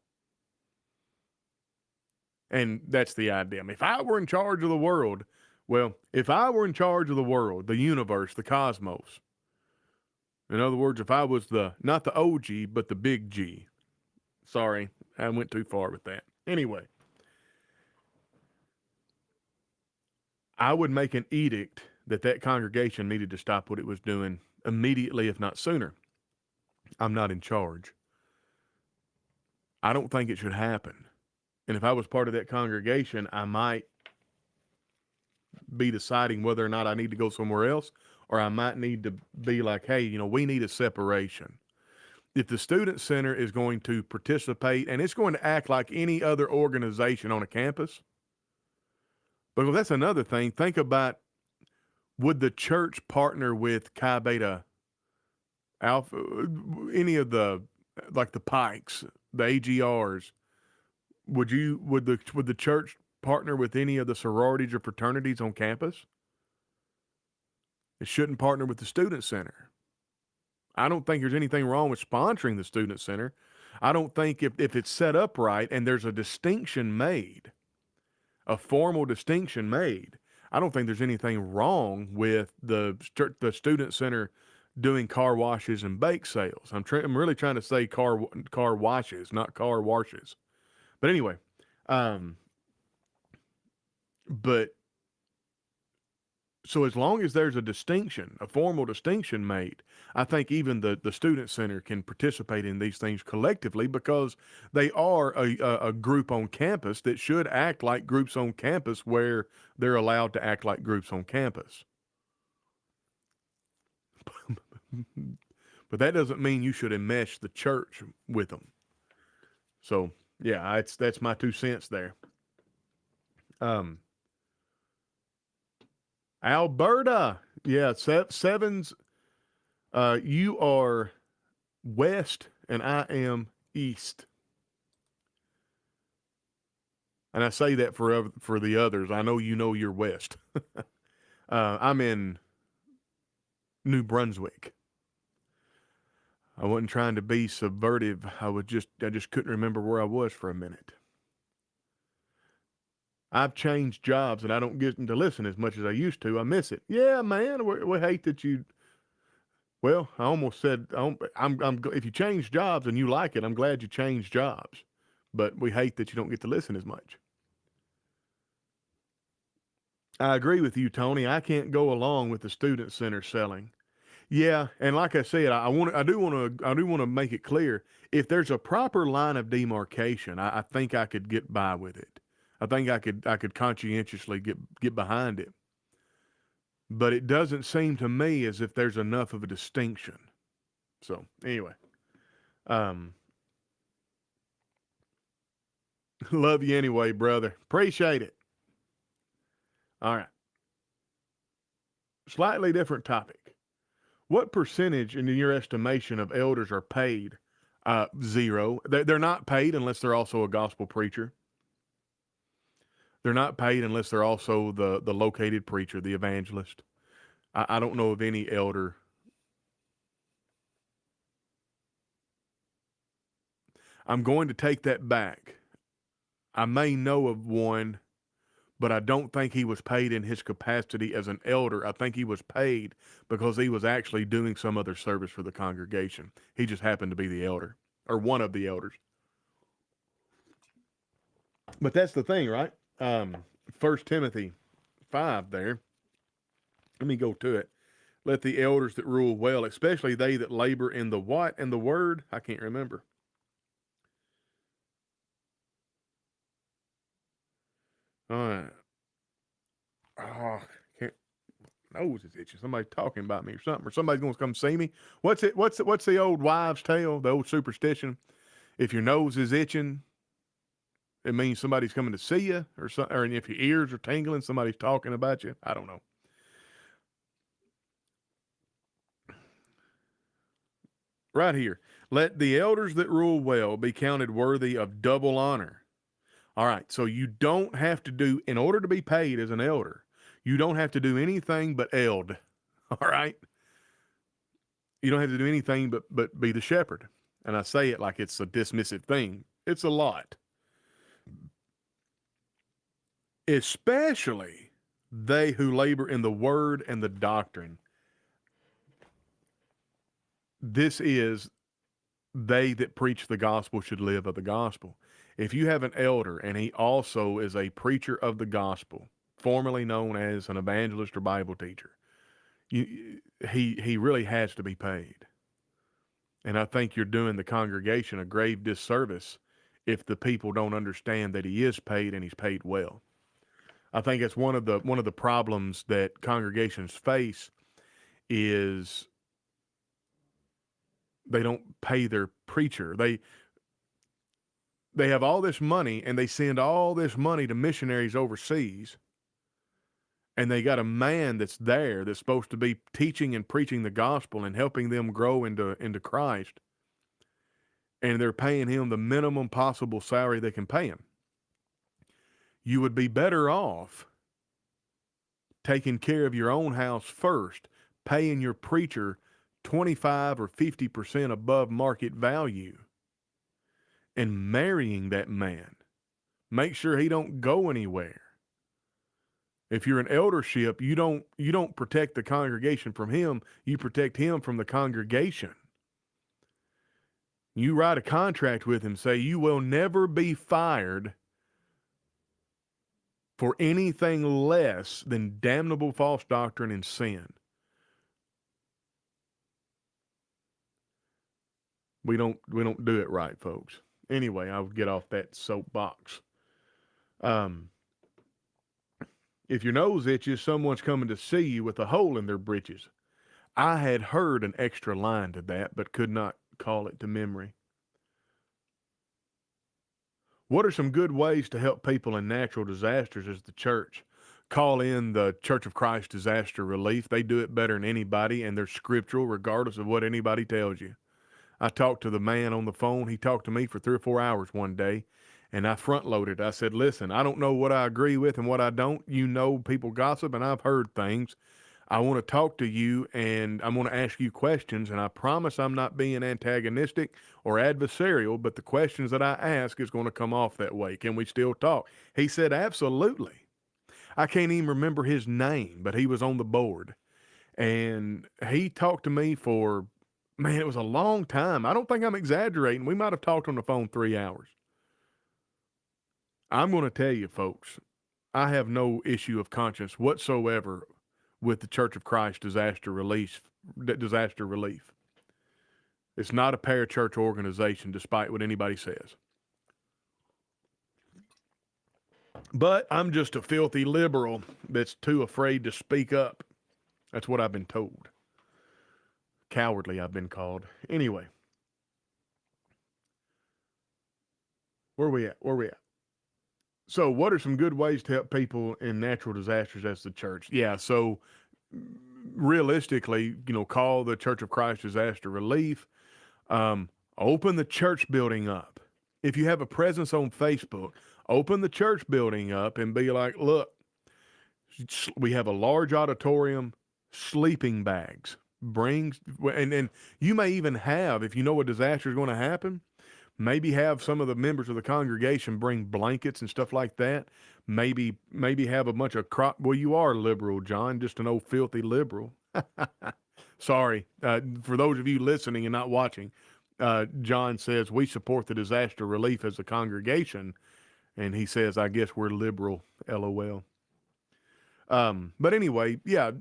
And that's the idea. If I were in charge of the world, well, if I were in charge of the world, the universe, the cosmos, in other words, if I was not the OG, but the big G. Sorry, I went too far with that. Anyway, I would make an edict that congregation needed to stop what it was doing immediately, if not sooner. I'm not in charge. I don't think it should happen. And if I was part of that congregation, I might be deciding whether or not I need to go somewhere else, or I might need to be like, hey, we need a separation. If the student center is going to participate and it's going to act like any other organization on a campus, because that's another thing. Think about, would the church partner with Chi Beta Alpha, any of like the Pikes, the AGRs? Would the church partner with any of the sororities or fraternities on campus? It shouldn't partner with the student center. I don't think there's anything wrong with sponsoring the student center. I don't think if it's set up right and there's a distinction made, a formal distinction made, I don't think there's anything wrong with the student center doing car washes and bake sales. I'm really trying to say car washes, not car washes. But anyway, but so as long as there's a distinction, a formal distinction made, I think even the student center can participate in these things collectively because they are a group on campus that should act like groups on campus where they're allowed to act like groups on campus. But that doesn't mean you should enmesh the church with them. So yeah, that's my 2 cents there. Alberta, yeah, sevens. You are west, and I am east. And I say that for the others. I know you're west. I'm in New Brunswick. I wasn't trying to be subvertive. I just couldn't remember where I was for a minute. I've changed jobs and I don't get to listen as much as I used to. I miss it. Yeah, man. We hate that you. Well, I almost said if you change jobs and you like it, I'm glad you changed jobs. But we hate that you don't get to listen as much. I agree with you, Tony. I can't go along with the student center selling. Yeah, and like I said, I do want to make it clear. If there's a proper line of demarcation, I think I could get by with it. I think I could conscientiously get behind it. but it doesn't seem to me as if there's enough of a distinction. So anyway, um, love you anyway, brother. Appreciate it. All right. Slightly different topic. What percentage, in your estimation, of elders are paid? Zero. They're not paid unless they're also a gospel preacher. They're not paid unless they're also the located preacher, the evangelist. I don't know of any elder. I'm going to take that back. I may know of one, but I don't think he was paid in his capacity as an elder. I think he was paid because he was actually doing some other service for the congregation. He just happened to be the elder or one of the elders. But that's the thing, right? 1 Timothy 5 there. Let me go to it. Let the elders that rule well, especially they that labor in the what and the word. I can't remember. All right. Oh, can't. Nose is itching. Somebody's talking about me or something, or somebody's going to come see me. What's it? What's the old wives' tale? The old superstition. If your nose is itching, it means somebody's coming to see you, or something. Or if your ears are tingling, somebody's talking about you. I don't know. Right here. Let the elders that rule well be counted worthy of double honor. All right. So you don't have to do, in order to be paid as an elder, you don't have to do anything but eld. All right. You don't have to do anything but be the shepherd. And I say it like it's a dismissive thing. It's a lot. Especially they who labor in the word and the doctrine. This is they that preach the gospel should live of the gospel. If you have an elder and he also is a preacher of the gospel, formerly known as an evangelist or Bible teacher, he really has to be paid. And I think you're doing the congregation a grave disservice if the people don't understand that he is paid and he's paid well. I think it's one of the problems that congregations face is they don't pay their preacher. They have all this money and they send all this money to missionaries overseas, and they got a man that's there that's supposed to be teaching and preaching the gospel and helping them grow into Christ, and they're paying him the minimum possible salary they can pay him. You would be better off taking care of your own house first, paying your preacher 25 or 50% above market value, and marrying that man. Make sure he don't go anywhere. If you're an eldership, you don't protect the congregation from him, you protect him from the congregation. You write a contract with him, say you will never be fired for anything less than damnable false doctrine and sin. We don't do it right, folks. Anyway, I would get off that soapbox. If your nose itches, someone's coming to see you with a hole in their breeches. I had heard an extra line to that, but could not call it to memory. What are some good ways to help people in natural disasters as the church? Call in the Church of Christ Disaster Relief. They do it better than anybody, and they're scriptural regardless of what anybody tells you. I talked to the man on the phone. He talked to me for 3 or 4 hours one day, and I front loaded. I said, listen, I don't know what I agree with and what I don't. You know, people gossip, and I've heard things. I want to talk to you, and I'm going to ask you questions, and I promise I'm not being antagonistic or adversarial, but the questions that I ask is going to come off that way. Can we still talk? He said, absolutely. I can't even remember his name, but he was on the board. And he talked to me for, man, it was a long time. I don't think I'm exaggerating. We might have talked on the phone 3 hours. I'm going to tell you, folks, I have no issue of conscience whatsoever with the Church of Christ Disaster Relief. It's not a parachurch organization, despite what anybody says. But I'm just a filthy liberal that's too afraid to speak up. That's what I've been told. Cowardly, I've been called. Anyway, where we at? Where we at? So, what are some good ways to help people in natural disasters as the church? Yeah, so realistically, call the Church of Christ Disaster Relief. Um, Open the church building up. If you have a presence on Facebook, open the church building up and be like, look, we have a large auditorium, sleeping bags. And you may even have, if you know a disaster is going to happen, maybe have some of the members of the congregation bring blankets and stuff like that. Maybe have a bunch of crop. Well, you are liberal, John, just an old filthy liberal. Sorry, for those of you listening and not watching. John says we support the disaster relief as a congregation, and he says, I guess we're liberal. LOL. But anyway, yeah,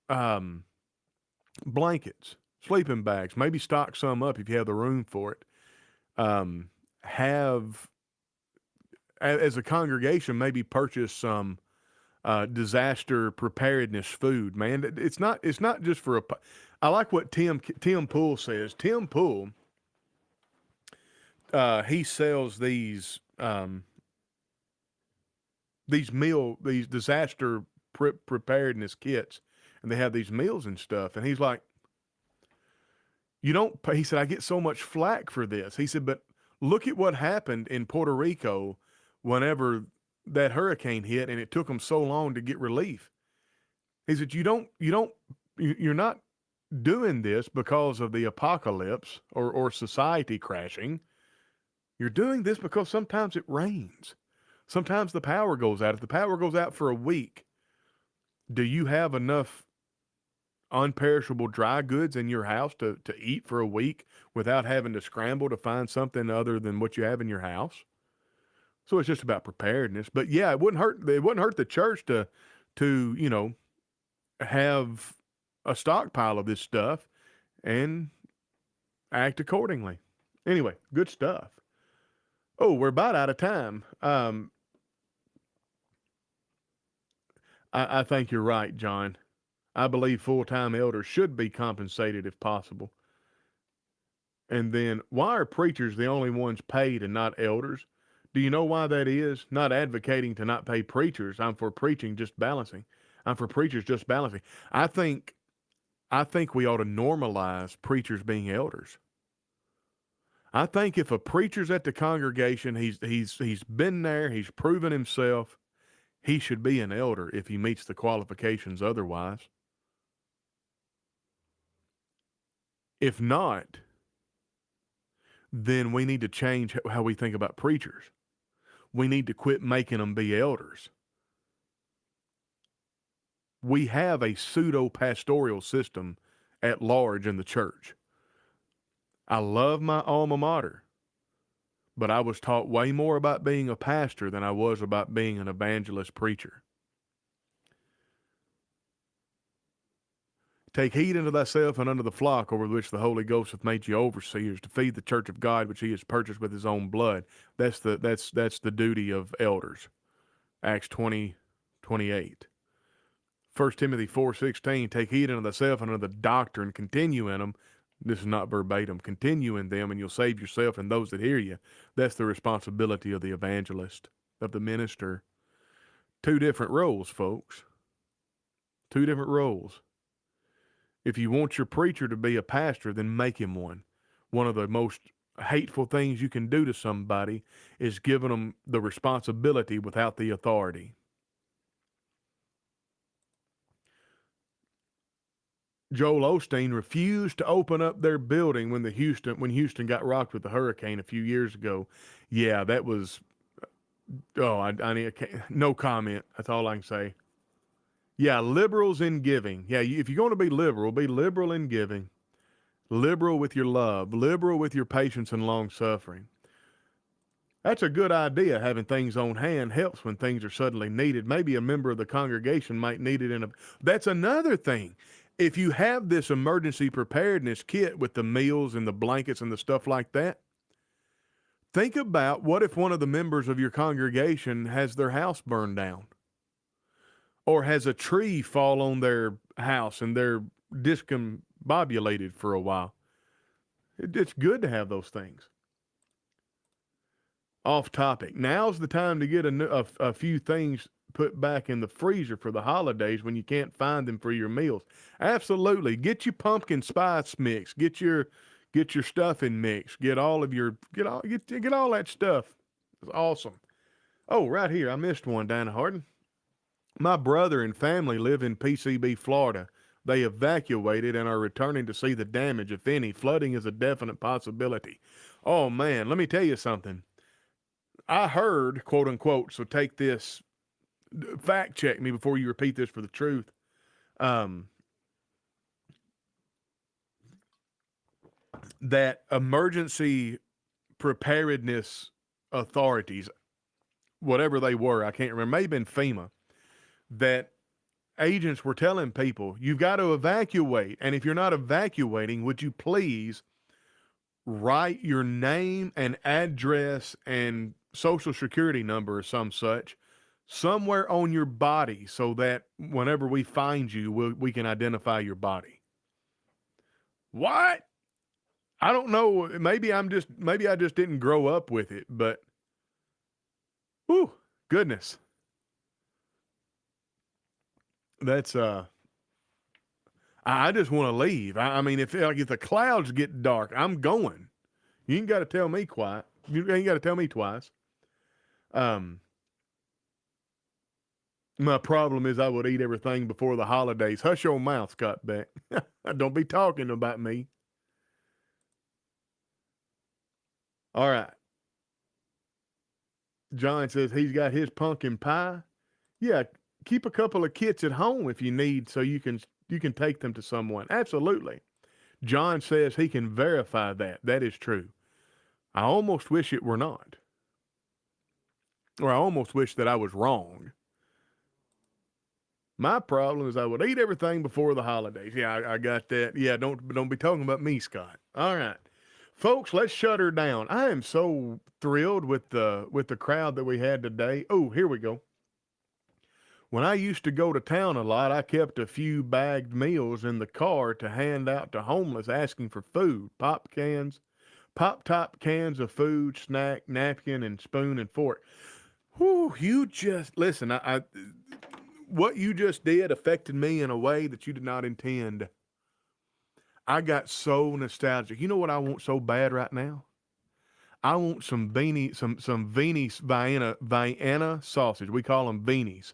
um, blankets, sleeping bags. Maybe stock some up if you have the room for it. Have as a congregation maybe purchase some disaster preparedness food. Man, it's not just for a. I like what Tim Pool says. Tim Pool, he sells these disaster preparedness kits, and they have these meals and stuff. And he's like, you don't. He said, I get so much flack for this. He said, but look at what happened in Puerto Rico whenever that hurricane hit, and it took them so long to get relief. He said, you're not doing this because of the apocalypse or society crashing. You're doing this because sometimes it rains. Sometimes the power goes out. If the power goes out for a week, do you have enough unperishable dry goods in your house to eat for a week without having to scramble to find something other than what you have in your house? So it's just about preparedness. But yeah, it wouldn't hurt the church to have a stockpile of this stuff and act accordingly. Anyway, good stuff. Oh, we're about out of time. I think you're right, John. I believe full-time elders should be compensated if possible. And then, why are preachers the only ones paid and not elders? Do you know why that is? Not advocating to not pay preachers. I'm for preaching just balancing. I'm for preachers just balancing. I think we ought to normalize preachers being elders. I think if a preacher's at the congregation, he's been there, he's proven himself, he should be an elder if he meets the qualifications otherwise. If not, then we need to change how we think about preachers. We need to quit making them be elders. We have a pseudo-pastoral system at large in the church. I love my alma mater, but I was taught way more about being a pastor than I was about being an evangelist preacher. Take heed unto thyself and unto the flock over which the Holy Ghost hath made you overseers, to feed the church of God which he has purchased with his own blood. That's the duty of elders. Acts 20:28. 1 Timothy 4:16, take heed unto thyself and unto the doctrine, continue in them. This is not verbatim. Continue in them, and you'll save yourself and those that hear you. That's the responsibility of the evangelist, of the minister. Two different roles, folks. Two different roles. If you want your preacher to be a pastor, then make him one. One of the most hateful things you can do to somebody is giving them the responsibility without the authority. Joel Osteen refused to open up their building when Houston got rocked with the hurricane a few years ago. Yeah, that was. Oh, I need no comment. That's all I can say. Yeah, liberals in giving. Yeah, if you're going to be liberal in giving. Liberal with your love. Liberal with your patience and long suffering. That's a good idea. Having things on hand helps when things are suddenly needed. Maybe a member of the congregation might need it That's another thing. If you have this emergency preparedness kit with the meals and the blankets and the stuff like that, think about what if one of the members of your congregation has their house burned down or has a tree fall on their house and they're discombobulated for a while. It's good to have those things. Off topic. Now's the time to get a few things put back in the freezer for the holidays when you can't find them for your meals. Absolutely. Get your pumpkin spice mix. Get your stuffing mix. Get all that stuff. It's awesome. Oh, right here. I missed one, Dana Harden. My brother and family live in PCB, Florida. They evacuated and are returning to see the damage, if any. Flooding is a definite possibility. Oh, man, let me tell you something. I heard, quote unquote, so take this, fact check me before you repeat this for the truth. That emergency preparedness authorities, whatever they were, I can't remember, maybe in FEMA, that agents were telling people, you've got to evacuate. And if you're not evacuating, would you please write your name and address and social security number or some such somewhere on your body so that whenever we find you, we can identify your body. What? I don't know. Maybe I just didn't grow up with it, but whew, goodness. That's I just want to leave. I mean, if the clouds get dark, I'm going. You ain't got to tell me quiet. You ain't got to tell me twice. My problem is I would eat everything before the holidays. Hush your mouth, Scott Beck. Don't be talking about me. All right. John says he's got his pumpkin pie. Yeah, keep a couple of kits at home if you need, so you can take them to someone. Absolutely. John says he can verify that. That is true. I almost wish it were not. Or I almost wish that I was wrong. My problem is I would eat everything before the holidays. Yeah, I got that. Yeah, don't be talking about me, Scott. All right. Folks, let's shut her down. I am so thrilled with the crowd that we had today. Oh, here we go. When I used to go to town a lot, I kept a few bagged meals in the car to hand out to homeless asking for food. Pop top cans of food, snack, napkin, and spoon and fork. Whew, you just, listen, what you just did affected me in a way that you did not intend. I got so nostalgic. You know what I want so bad right now? I want some Vienna sausage. We call them beanies.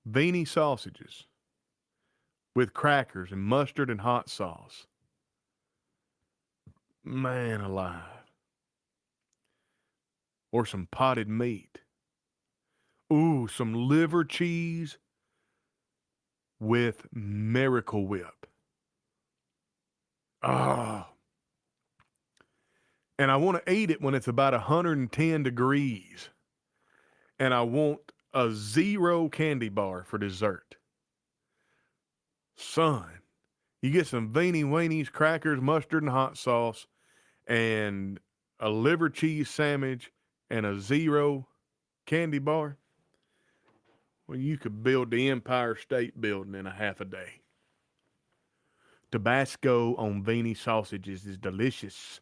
Beanie sausages with crackers and mustard and hot sauce. Man alive. Or some potted meat. Ooh, some liver cheese with Miracle Whip. Oh. And I want to eat it when it's about 110 degrees. And I want a 0 candy bar for dessert. Son, you get some Beanie Weenies, crackers, mustard, and hot sauce, and a liver cheese sandwich, and a 0 candy bar. Well, you could build the Empire State Building in a half a day. Tabasco on Beanie sausages is delicious.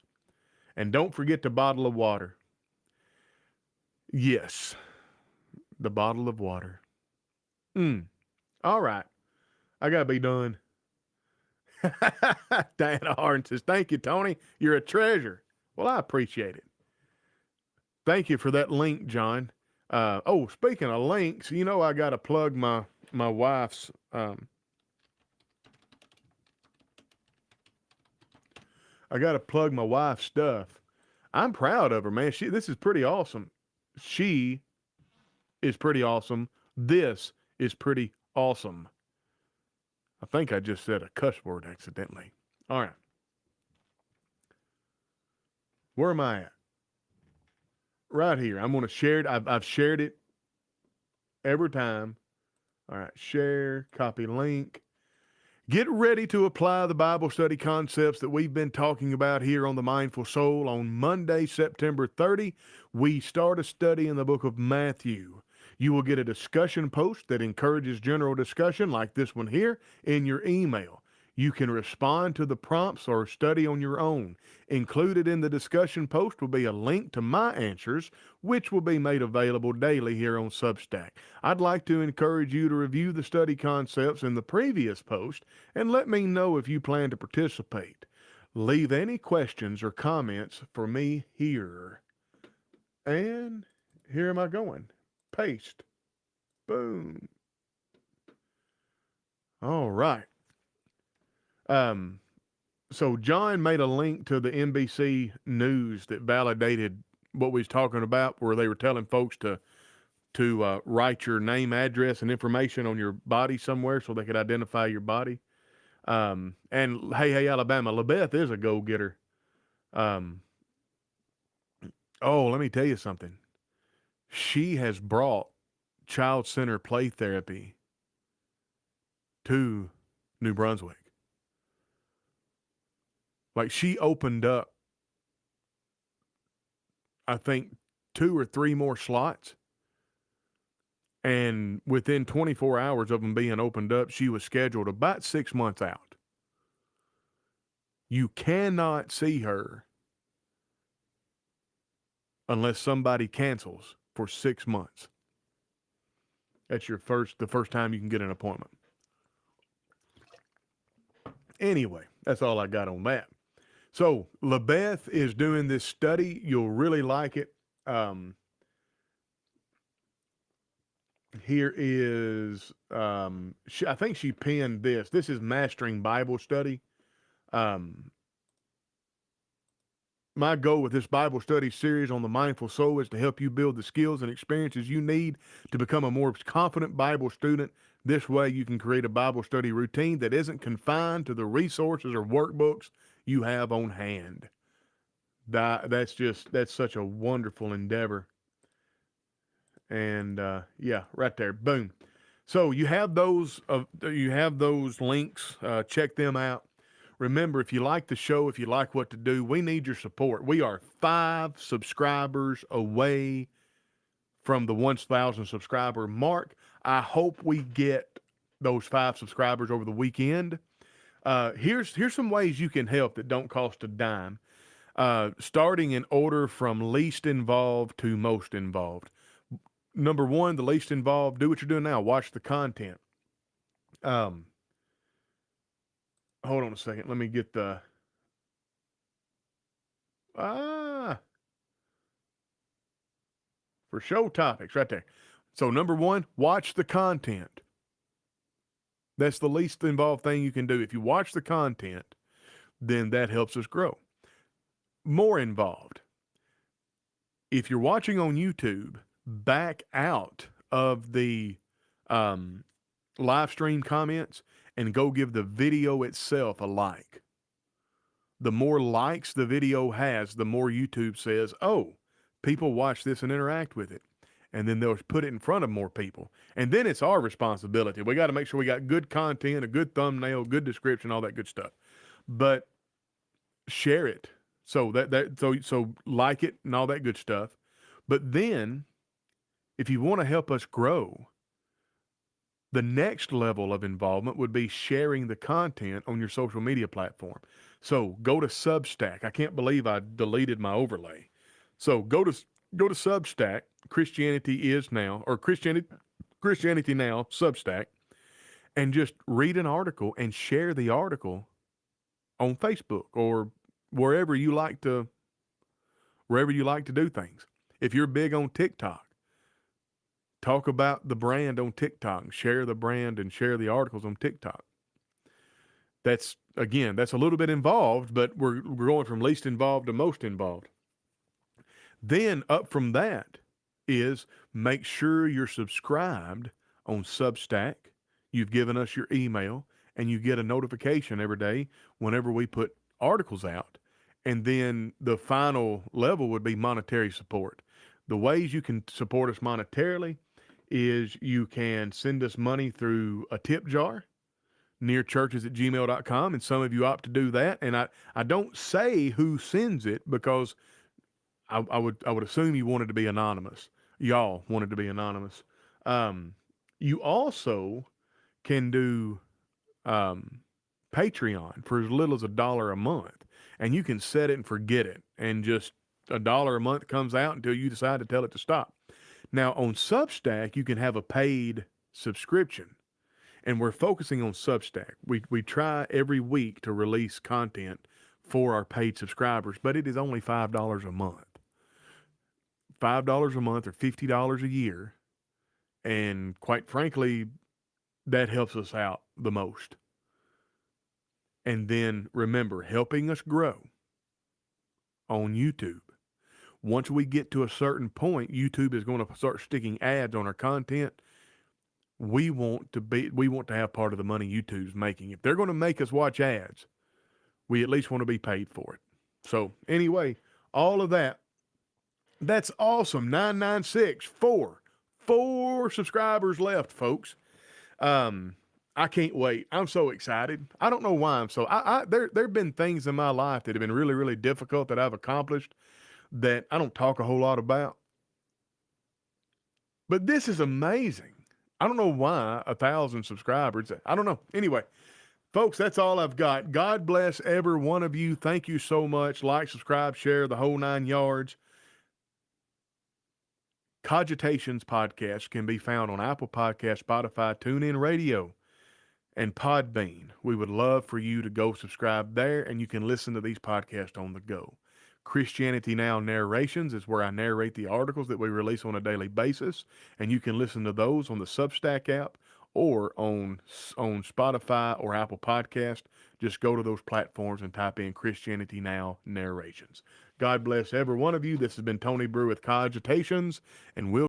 And don't forget the bottle of water. Yes, the bottle of water. All right. I got to be done. Diana Harden says, thank you, Tony. You're a treasure. Well, I appreciate it. Thank you for that link, John. Speaking of links, you know I got to plug my wife's stuff. I'm proud of her, man. This is pretty awesome. She is pretty awesome. This is pretty awesome. I think I just said a cuss word accidentally. All right. Where am I at? Right here. I'm going to share it. I've shared it every time. All right. Share, copy link. Get ready to apply the Bible study concepts that we've been talking about here on The Mindful Soul. On Monday, September 30, we start a study in the book of Matthew. You will get a discussion post that encourages general discussion like this one here in your email. You can respond to the prompts or study on your own. Included in the discussion post will be a link to my answers, which will be made available daily here on Substack. I'd like to encourage you to review the study concepts in the previous post and let me know if you plan to participate. Leave any questions or comments for me here. And here am I going. Paste. Boom. All right. So John made a link to the NBC News that validated what we was talking about, where they were telling folks to write your name, address, and information on your body somewhere so they could identify your body. And hey, Alabama, LaBeth is a go-getter. Um, oh, let me tell you something. She has brought child-centered play therapy to New Brunswick. Like, she opened up, I think, 2 or 3 more slots. And within 24 hours of them being opened up, she was scheduled about 6 months out. You cannot see her unless somebody cancels for 6 months. That's the first time you can get an appointment. Anyway, that's all I got on that. So LaBeth is doing this study. You'll really like it. Here is, I think she pinned this. This is Mastering Bible Study. My goal with this Bible study series on the Mindful Soul is to help you build the skills and experiences you need to become a more confident Bible student. This way you can create a Bible study routine that isn't confined to the resources or workbooks you have on hand. That's such a wonderful endeavor. And yeah, right there, boom. So you have those links. Check them out. Remember, if you like the show, if you like what to do, we need your support. We are 5 subscribers away from the 1,000 subscriber mark. I hope we get those 5 subscribers over the weekend. Here's some ways you can help that don't cost a dime. Starting in order from least involved to most involved. Number 1, the least involved, do what you're doing now. Watch the content. Hold on a second. Let me get the, for show topics right there. So number 1, watch the content. That's the least involved thing you can do. If you watch the content, then that helps us grow. More involved. If you're watching on YouTube, back out of the live stream comments and go give the video itself a like. The more likes the video has, the more YouTube says, oh, people watch this and interact with it. And then they'll put it in front of more people. And then it's our responsibility. We got to make sure we got good content, a good thumbnail, good description, all that good stuff. But share it. So so like it and all that good stuff. But then if you want to help us grow, the next level of involvement would be sharing the content on your social media platform. So go to Substack. I can't believe I deleted my overlay. So go to Substack, Christianity Is Now, or Christianity Now, Substack, and just read an article and share the article on Facebook or wherever you like to do things. If you're big on TikTok, talk about the brand on TikTok, share the brand and share the articles on TikTok. That's a little bit involved, but we're going from least involved to most involved. Then up from that is make sure you're subscribed on Substack. You've given us your email and you get a notification every day whenever we put articles out. And then the final level would be monetary support. The ways you can support us monetarily is you can send us money through a tip jar, nearchurches@gmail.com, and some of you opt to do that. And I don't say who sends it because I would assume you wanted to be anonymous. Y'all wanted to be anonymous. Um, you also can do um, Patreon for as little as $1 a month, and you can set it and forget it, and just $1 a month comes out until you decide to tell it to stop. Now on Substack, you can have a paid subscription, and we're focusing on Substack. We try every week to release content for our paid subscribers, but it is only $5 a month. $5 a month or $50 a year, and quite frankly, that helps us out the most. And then remember, helping us grow on YouTube. Once we get to a certain point, YouTube is going to start sticking ads on our content. We want to have part of the money YouTube's making. If they're going to make us watch ads, we at least want to be paid for it. So anyway, all of that. That's awesome. 996, four subscribers left, folks. I can't wait. I'm so excited. I don't know why I'm so. There've been things in my life that have been really, really difficult that I've accomplished that I don't talk a whole lot about. But this is amazing. I don't know why 1,000 subscribers. I don't know. Anyway, folks, that's all I've got. God bless every one of you. Thank you so much. Like, subscribe, share the whole 9 yards. Cogitations podcast can be found on Apple Podcast, Spotify, TuneIn Radio, and Podbean. We would love for you to go subscribe there, and you can listen to these podcasts on the go. Christianity Now Narrations is where I narrate the articles that we release on a daily basis, and you can listen to those on the Substack app or on Spotify or Apple Podcast. Just go to those platforms and type in Christianity Now Narrations. God bless every one of you. This has been Tony Brew with Cogitations, and we'll